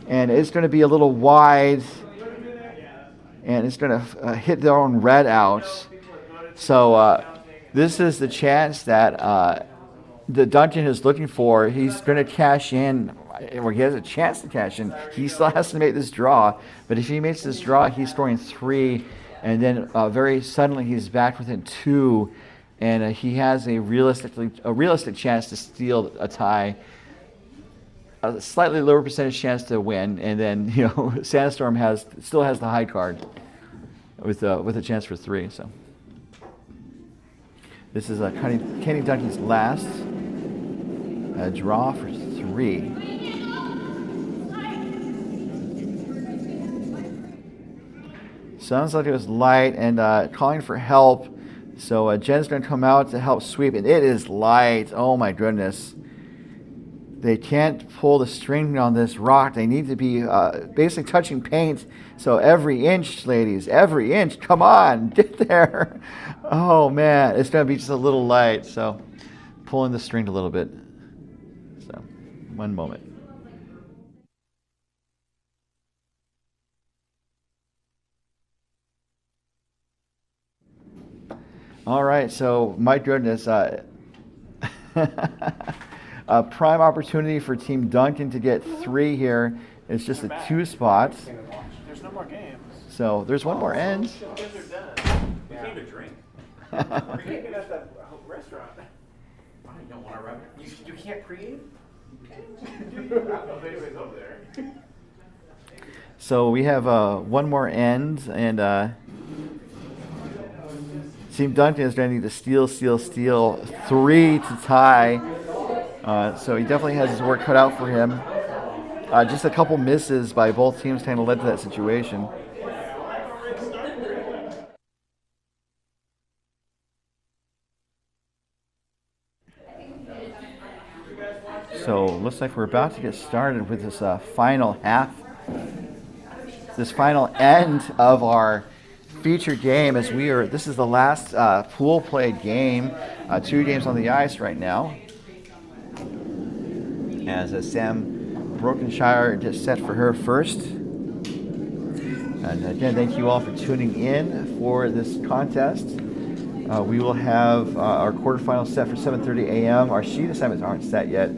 and it's going to be a little wide, and it's going to hit their own red out. So this is the chance that the Duncan is looking for. He's going to cash in, or he has a chance to cash in. He still has to make this draw, but if he makes this draw, he's scoring 3, and then very suddenly he's back within 2, and he has a realistic chance to steal a tie, a slightly lower percentage chance to win, and then Sandstorm still has the high card with a chance for 3. So This is Kenny Duncan's last draw for 3. Sounds like it was light and calling for help. So Jen's going to come out to help sweep, and it is light. Oh my goodness. They can't pull the string on this rock. They need to be basically touching paint. So every inch, ladies, every inch. Come on, get there. Oh man, it's going to be just a little light. So pulling the string a little bit. So one moment. All right, so my goodness, a prime opportunity for Team Duncan to get 3 here. It's just a 2 spot. There's no more games. So there's one more end. You guys are done. We came to drink. We're drinking at the restaurant. I don't want to rub it. You can't create? I don't know if anybody's over there. So we have one more end, and Team Duncan is going to need to steal 3 to tie. So he definitely has his work cut out for him. Just a couple misses by both teams kind of led to that situation. So looks like we're about to get started with this final half, this final end of our featured game, as this is the last pool played game. 2 games on the ice right now. As Sam Brokenshire just set for her first. And again, thank you all for tuning in for this contest. We will have our quarterfinals set for 7:30 a.m. Our sheet assignments aren't set yet.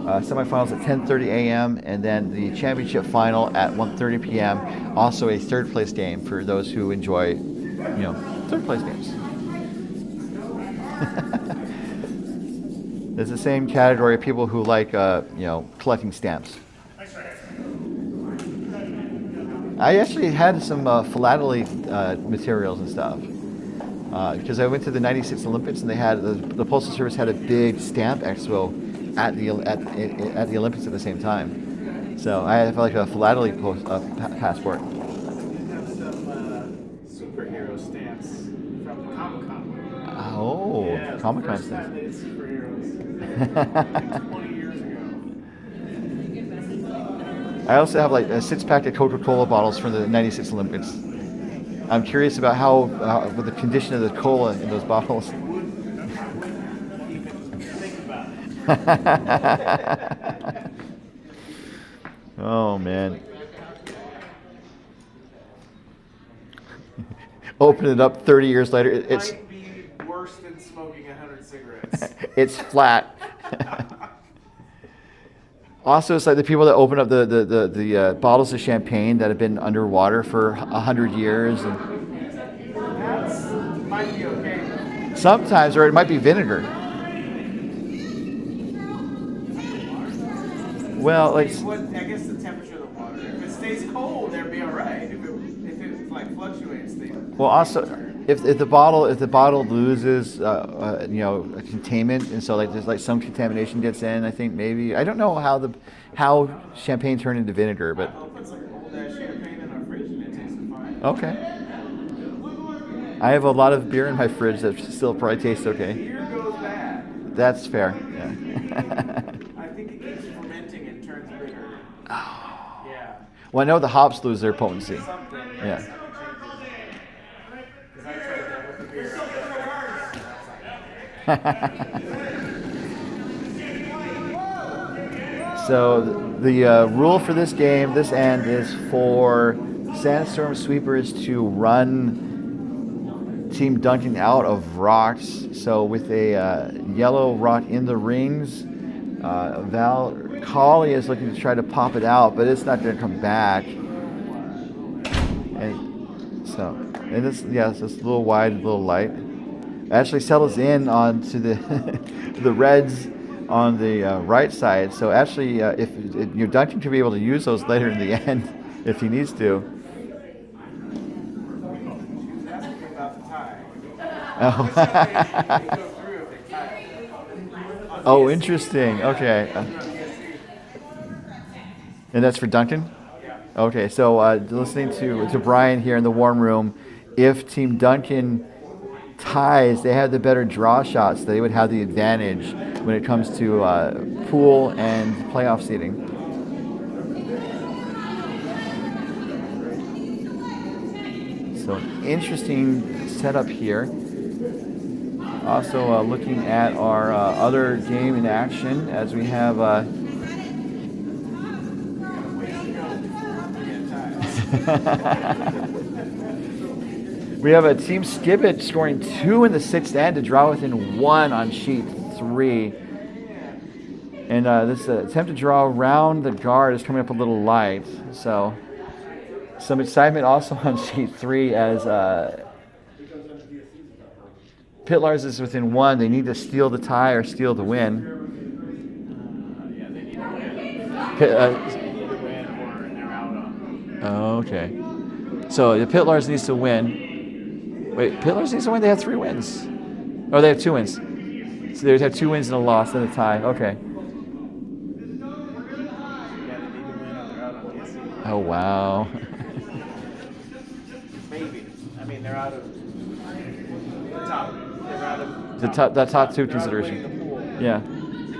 Semifinals at 10:30 a.m. and then the championship final at 1:30 p.m. Also a third place game for those who enjoy, third place games. It's the same category of people who like, collecting stamps. I actually had some philately materials and stuff because I went to the '96 Olympics and they had the Postal Service had a big stamp expo at the Olympics at the same time. So I have like a philately passport. We have some superhero stamps from Comic-Con. Oh, yeah, Comic-Con first time stamps. they did superheroes. 20 years ago. I also have like a 6-pack of Coca-Cola bottles from the '96 Olympics. I'm curious about how with the condition of the cola in those bottles. Oh man. Open it up 30 years later. It It's might be worse than smoking 100 cigarettes. it's flat. Also, it's like the people that open up the bottles of champagne that have been underwater for 100 years. And That might be okay. sometimes, or it might be vinegar. Well, like, I guess the temperature of the water. If it stays cold, they'd be all right. If it like fluctuates, well, also, if the bottle loses containment, and so like there's like some contamination gets in, I think maybe I don't know how champagne turned into vinegar, but I'll put some old ass champagne in our fridge and it tastes fine. okay. I have a lot of beer in my fridge that still probably tastes okay. Beer goes bad. That's fair. Yeah. I think it keeps fermenting and turns bitter. Oh. Yeah. Well, I know the hops lose their potency. Something. Yeah. Because I tried that with the beer. So the rule for this game, this end, is for Sandstorm Sweepers to run Team Duncan out of rocks. So with a yellow rock in the rings, Val Colley is looking to try to pop it out, but it's not going to come back. And so, and it's it's a little wide, a little light. It actually settles in onto the the reds on the right side. So actually, if Duncan could be able to use those later in the end if he needs to. Oh, interesting. Okay. And that's for Duncan? Okay, so listening to Brian here in the warm room, if Team Duncan ties, they have the better draw shots. They would have the advantage when it comes to pool and playoff seeding. So interesting setup here. Also looking at our other game in action as we have we have a Team Skibbit scoring 2 in the 6th end to draw within 1 on sheet 3. And this attempt to draw around the guard is coming up a little light. So some excitement also on sheet 3 as Pitlars is within 1. They need to steal the tie or steal the win. Okay. So the Pitlars needs to win. Wait, Pitlars needs to win? They have 3 wins. Oh, they have 2 wins. So they would have 2 wins and a loss and a tie. Okay. Oh, wow. Maybe. I mean, they're out of the top. They're out of the top 2 consideration. The pool. Yeah.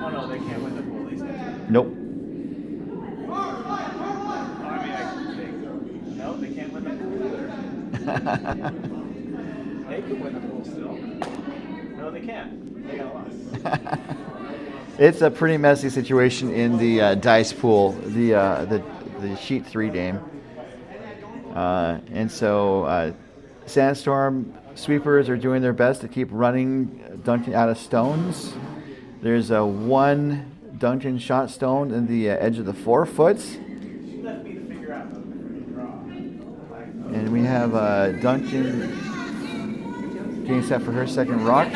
Oh, no, they can't win the pool. These guys. Nope. No, they can't win the pool either. They can win the pool still. No, they can't. They got lost. It's a pretty messy situation in the dice pool, the sheet 3 game, and so Sandstorm Sweepers are doing their best to keep running Duncan out of stones. There's a 1 Duncan shot stone in the edge of the 4 foot. And we have Duncan getting set for her second rock.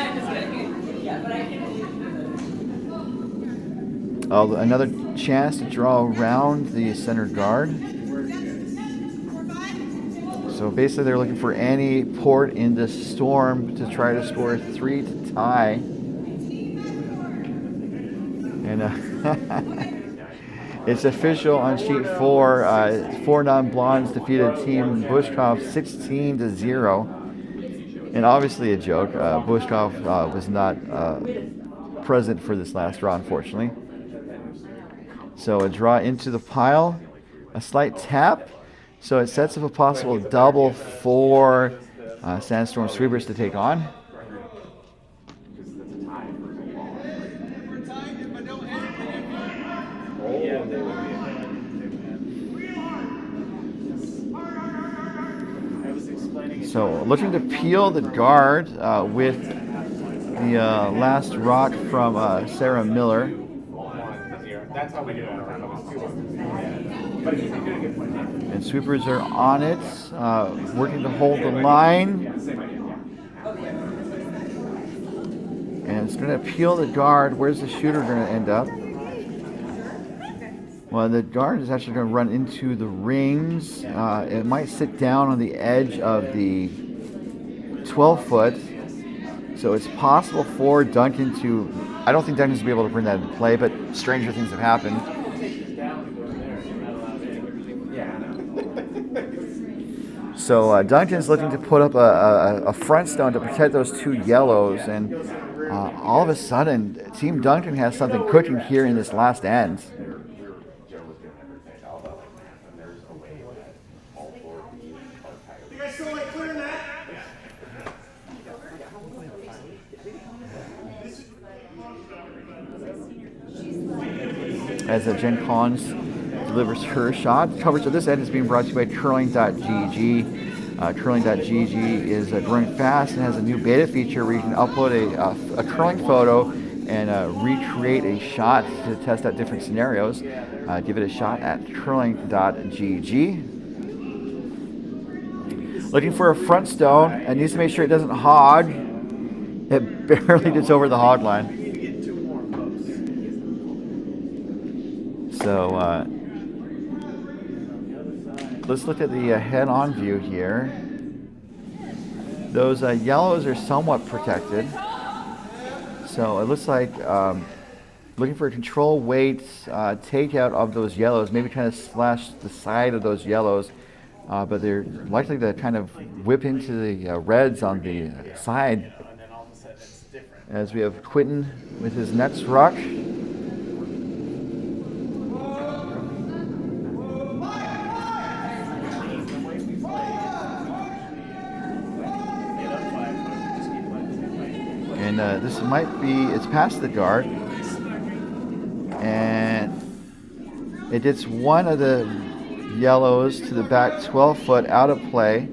Another chance to draw around the center guard. So basically they're looking for any port in the storm to try to score 3 to tie. And it's official on sheet 4. 4 non-blondes defeated Team Bushkov 16 to 0. And obviously a joke. Bushkov was not present for this last draw, unfortunately. So a draw into the pile, a slight tap. So it sets up a possible double for Sandstorm Sweepers to take on. So looking to peel the guard with the last rock from Sarah Miller. That's how we do it. And Sweepers are on it, working to hold the line. And it's going to peel the guard. Where's the shooter going to end up? Well, the guard is actually going to run into the rings. It might sit down on the edge of the 12-foot. So it's possible for Duncan to... I don't think Duncan's going to be able to bring that into play, but stranger things have happened. So Duncan's looking to put up a front stone to protect those 2 yellows. And all of a sudden, Team Duncan has something cooking here in this last end. As Jen Collins delivers her shot. Coverage of this end is being brought to you by curling.gg. Curling.gg is growing fast and has a new beta feature where you can upload a curling photo and recreate a shot to test out different scenarios. Give it a shot at curling.gg. Looking for a front stone. It needs to make sure it doesn't hog. It barely gets over the hog line. So let's look at the head-on view here. Those yellows are somewhat protected. So it looks like looking for a control weight takeout of those yellows, maybe kind of slash the side of those yellows, but they're likely to kind of whip into the reds on the side. As we have Quentin with his next rock. And this might be, it's past the guard. And it gets one of the yellows to the back 12 foot out of play.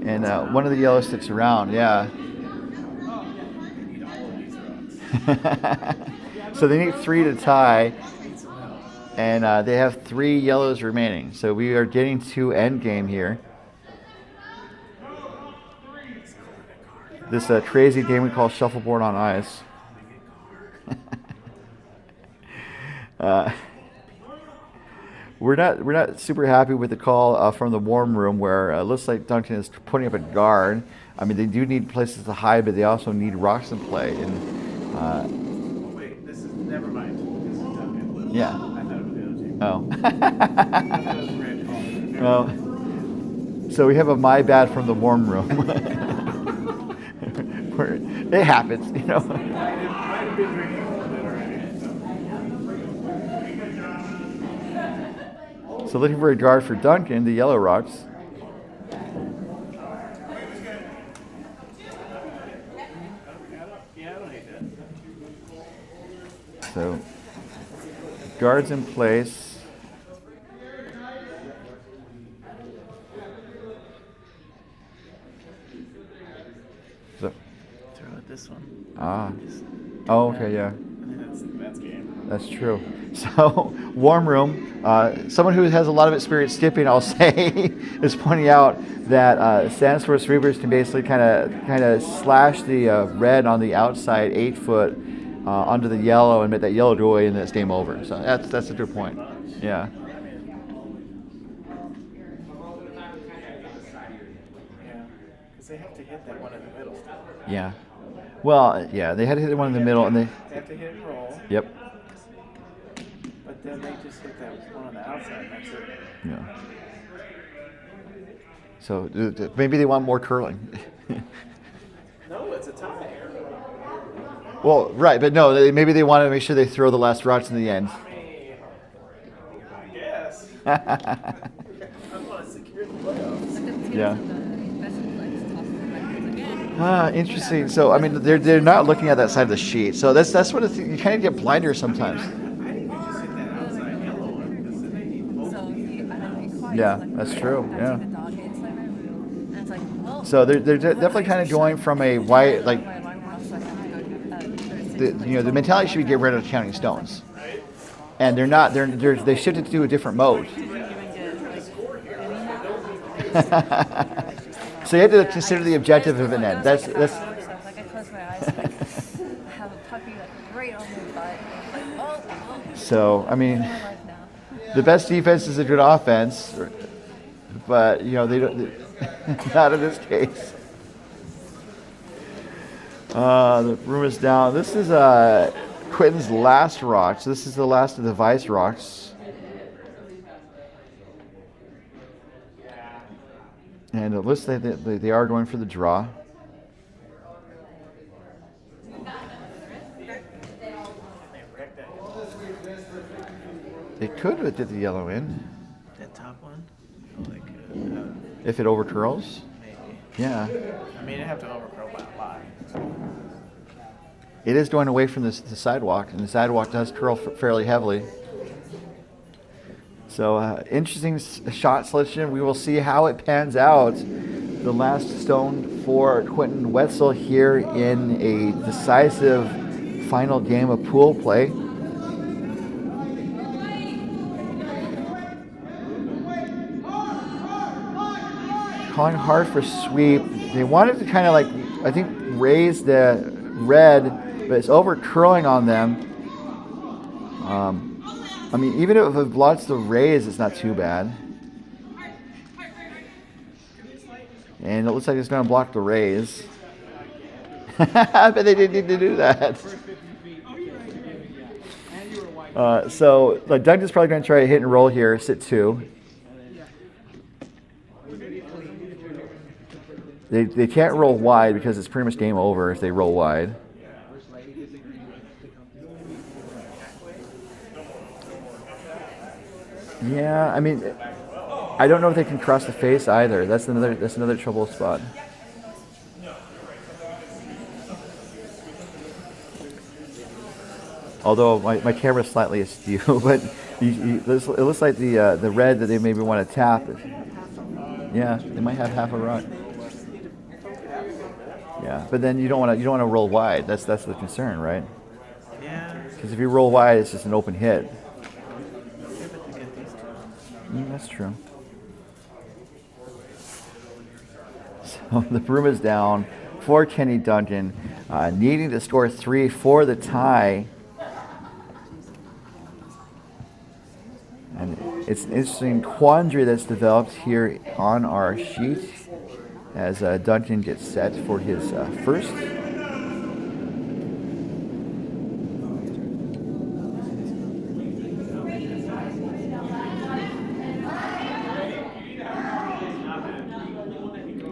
And one of the yellows sticks around, yeah. So they need 3 to tie. And they have 3 yellows remaining. So we are getting to end game here. This crazy game we call shuffleboard on ice. We're not super happy with the call from the warm room, where it looks like Duncan is putting up a guard. I mean, they do need places to hide, but they also need rocks in play. And wait, this is never mind. This is Duncan. yeah. I thought it was the other team. Oh. I thought it was a grand call. Well, so we have a my bad from the warm room. Where it happens, you know. Might have been drinking a little bit already. So looking for a guard for Duncan, the yellow rocks. Yeah, I don't hate that. So guards in place. So, throw it this one. ah. Oh, okay, yeah. That's game. That's true. So, warm room. Someone who has a lot of experience skipping, I'll say, is pointing out that Sandstorm Sweepers can basically kind of slash the red on the outside 8 foot onto the yellow and make that yellow go away, and then it's game over. So that's a good point. Yeah. Because they have to hit that one in the middle. Yeah. Well, yeah, they had to hit one in the middle, and They have to hit and roll. Yep. But then they just hit that one on the outside, and that's it. Yeah. So maybe they want more curling. No, it's a tie. Well, right, but no, maybe they want to make sure they throw the last rocks in the end. I guess. I want to secure the playoffs. Yeah. Ah, interesting. So, I mean, they're not looking at that side of the sheet. So that's what you kind of get blinders sometimes. Yeah, that's true. Yeah. So they're definitely kind of going from a white, like, the mentality should be get rid of counting stones, and they're not. They shifted to a different mode. So you have to consider the objective of an end. That's. So I mean, the best defense is a good offense, but they don't. Not in this case. The room is down. This is Quentin's last rock. So this is the last of the Vice rocks. And it looks like they are going for the draw. They could have did the yellow in. That top one? If it overcurls? Maybe. Yeah. I mean, it'd have to overcurl by a lot. It is going away from the sidewalk, and the sidewalk does curl fairly heavily. So interesting shot selection. We will see how it pans out. The last stone for Quentin Wetzel here in a decisive final game of pool play. Calling hard for sweep. They wanted to kind of like, I think, raise the red, but it's over curling on them. I mean, even if it blocks the raise, it's not too bad. And it looks like it's going to block the raise. I bet they didn't need to do that. So like Duncan's probably going to try to hit and roll here, sit 2. They can't roll wide because it's pretty much game over if they roll wide. Yeah, I mean, I don't know if they can cross the face either. That's another trouble spot. Although my camera's slightly askew, but it looks like the red that they maybe want to tap. Yeah, they might have half a rock. Yeah, but then you don't want to roll wide. That's the concern, right? Yeah. Because if you roll wide, it's just an open hit. That's true. So the broom is down for Kenny Duncan, needing to score 3 for the tie. And it's an interesting quandary that's developed here on our sheet as Duncan gets set for his first.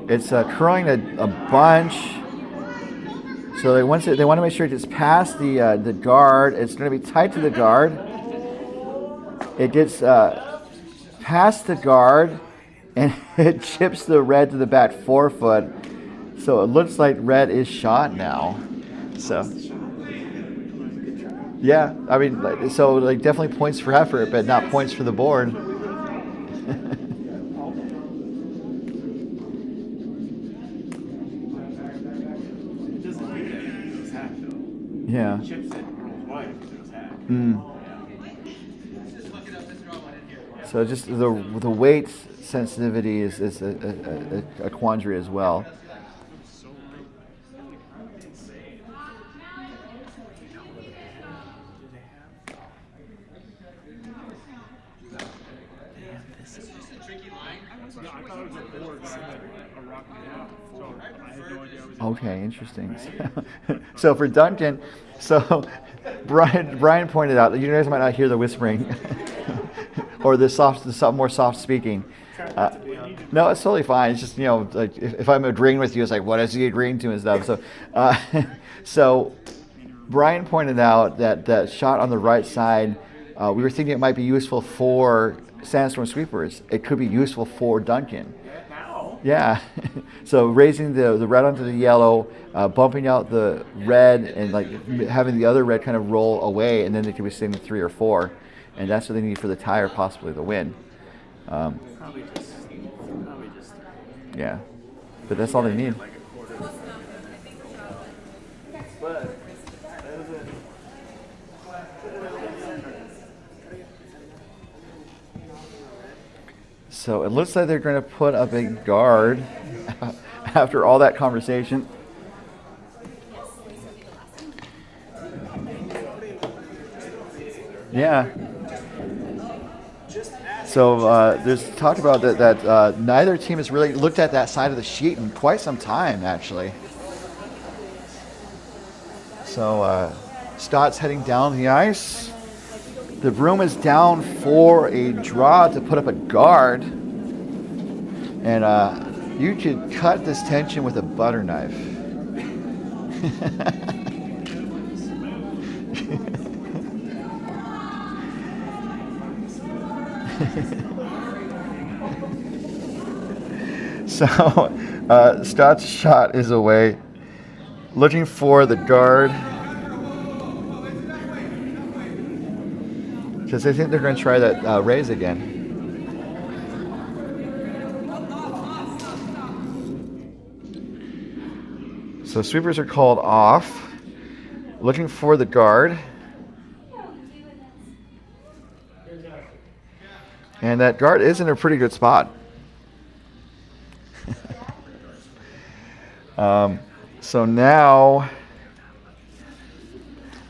It's curling a bunch. So they want to make sure it gets past the guard. It's going to be tight to the guard. It gets past the guard, and it chips the red to the back 4 foot. So it looks like red is shot now. So yeah, I mean, so like definitely points for effort, but not points for the board. Yeah. So just the weight sensitivity is a quandary as well. Okay, interesting. So for Duncan, Brian pointed out that you guys might not hear the whispering or the more soft speaking. No, it's totally fine. It's just, like if I'm agreeing with you, it's like, what is he agreeing to and stuff. So, so Brian pointed out that shot on the right side, we were thinking it might be useful for Sandstorm Sweepers. It could be useful for Duncan. Yeah. So raising the red onto the yellow, bumping out the red, and like having the other red kind of roll away, and then they could be sitting 3 or 4, and that's what they need for the tie or possibly the win. Probably just. Yeah, but that's all they need. So it looks like they're going to put up a guard after all that conversation. Yeah. So there's talk about that neither team has really looked at that side of the sheet in quite some time, actually. So Scott's heading down the ice. The broom is down for a draw to put up a guard. And you could cut this tension with a butter knife. So Scott's shot is away. Looking for the guard. Because I think they're going to try that raise again. So sweepers are called off. Looking for the guard. And that guard is in a pretty good spot. So now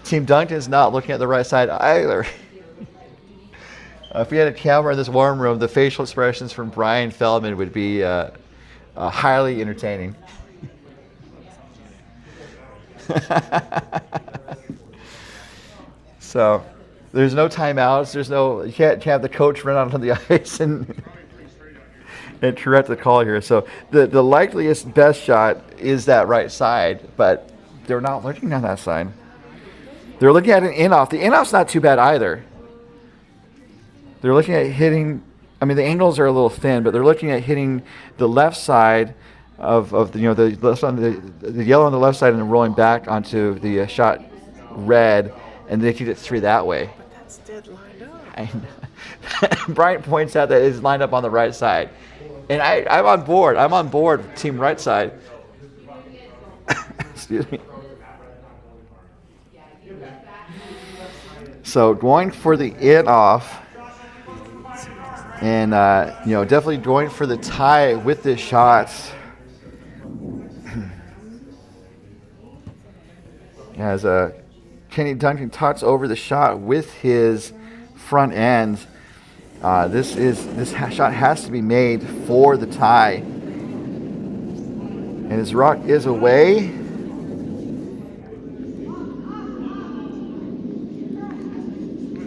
Team Duncan is not looking at the right side either. If we had a camera in this warm room, the facial expressions from Brian Feldman would be highly entertaining. So there's no timeouts. You can't have the coach run out on the ice and correct the call here. So the likeliest best shot is that right side, but they're not looking on that side. They're looking at an in-off. The in-off's not too bad either. They're looking at hitting, I mean, the angles are a little thin, but they're looking at hitting the left side of the, the left on the yellow on the left side and then rolling back onto the shot red, and they can get 3 that way. But that's dead lined up. I know. Bryant points out that it's lined up on the right side. And I'm on board. I'm on board with team right side. Excuse me. So going for the in-off. And, definitely going for the tie with this shot. As Kenny Duncan tucks over the shot with his front end. This shot has to be made for the tie. And his rock is away.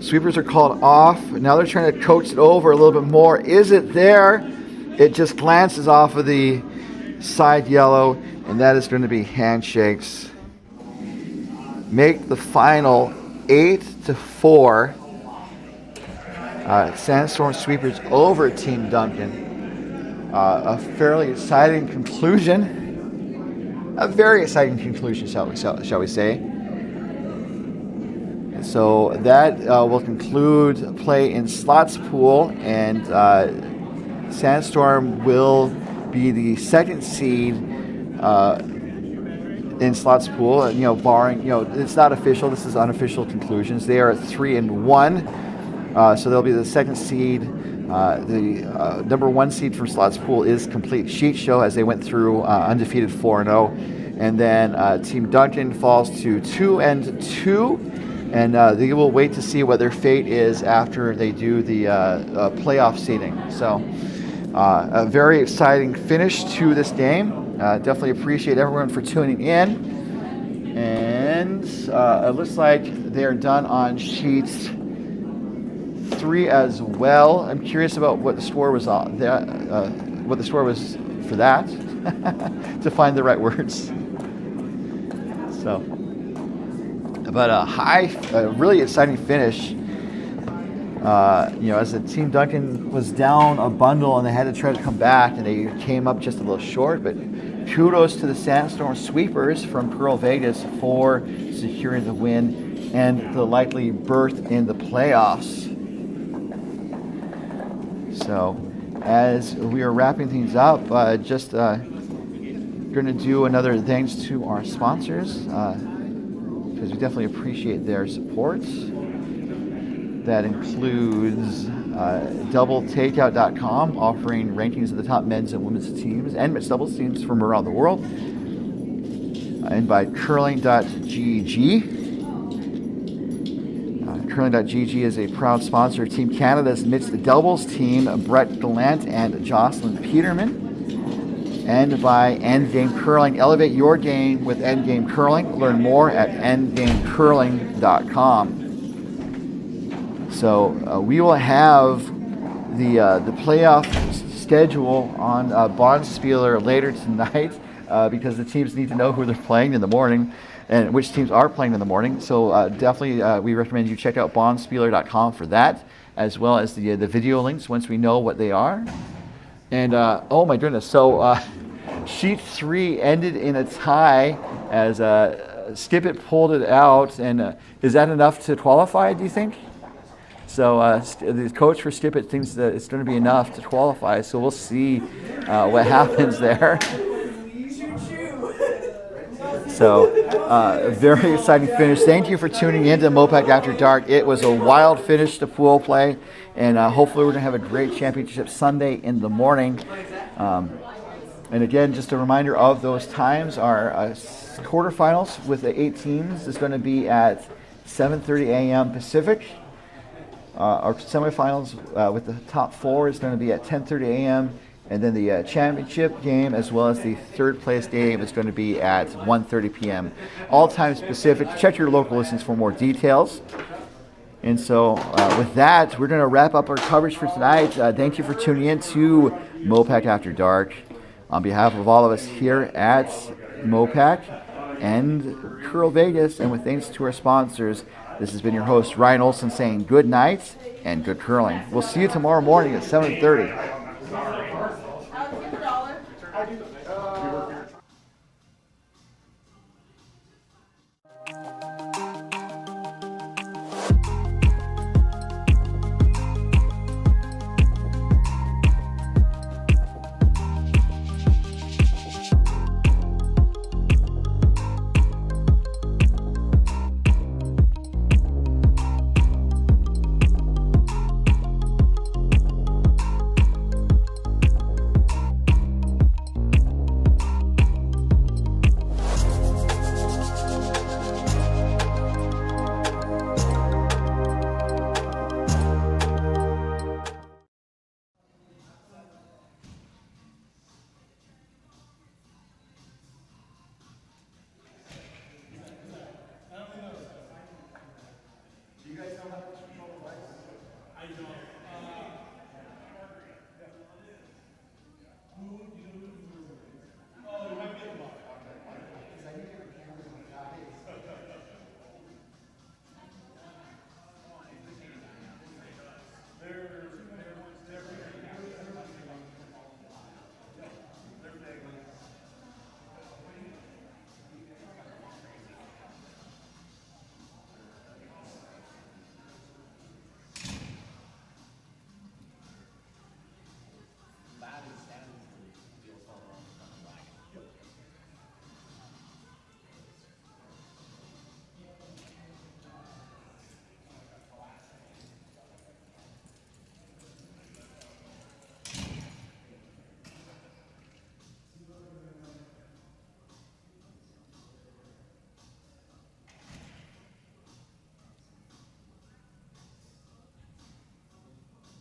Sweepers are called off. Now they're trying to coax it over a little bit more. Is it there? It just glances off of the side yellow, and that is going to be handshakes. Make the final 8-4. Sandstorm Sweepers over Team Duncan. A fairly exciting conclusion. A very exciting conclusion, shall we say. So that will conclude play in Slots Pool, and Sandstorm will be the second seed in Slots Pool. Barring, it's not official. This is unofficial conclusions. They are at 3-1, so they'll be the second seed. The number 1 seed from Slots Pool is Complete Sheet Show, as they went through undefeated 4-0, and then Team Duncan falls to 2-2. And they will wait to see what their fate is after they do the playoff seeding. So a very exciting finish to this game. Definitely appreciate everyone for tuning in. And it looks like they're done on sheet 3 as well. I'm curious about what the score was on what the score was for that, to find the right words. So. But a really exciting finish. As the Team Duncan was down a bundle and they had to try to come back, and they came up just a little short. But kudos to the Sandstorm Sweepers from CurlVegas for securing the win and the likely berth in the playoffs. So, as we are wrapping things up, just going to do another thanks to our sponsors. Because we definitely appreciate their support. That includes doubletakeout.com, offering rankings of the top men's and women's teams and mixed doubles teams from around the world. And by curling.gg. Curling.gg is a proud sponsor of Team Canada's mixed doubles team, Brett Gallant and Jocelyn Peterman. And by Endgame Curling. Elevate your game with Endgame Curling. Learn more at endgamecurling.com. So we will have the playoff schedule on Bondspieler later tonight because the teams need to know who they're playing in the morning and which teams are playing in the morning. So definitely we recommend you check out bondspieler.com for that, as well as the video links once we know what they are. And oh my goodness, so sheet 3 ended in a tie as Skip-It pulled it out. And is that enough to qualify, do you think? So the coach for Skip-It thinks that it's going to be enough to qualify. So we'll see what happens there. So very exciting finish. Thank you for tuning in to MoPac After Dark. It was a wild finish to pool play. And hopefully we're going to have a great championship Sunday in the morning. And again, just a reminder of those times. Our quarterfinals with the 8 teams is going to be at 7:30 a.m. Pacific. Our semifinals with the top 4 is going to be at 10:30 a.m. And then the championship game, as well as the third place game, is going to be at 1:30 p.m. All times Pacific. Check your local listings for more details. And so with that, we're going to wrap up our coverage for tonight. Thank you for tuning in to MoPac After Dark. On behalf of all of us here at MoPac and CurlVegas, and with thanks to our sponsors, this has been your host, Ryan Olson, saying good night and good curling. We'll see you tomorrow morning at 7:30.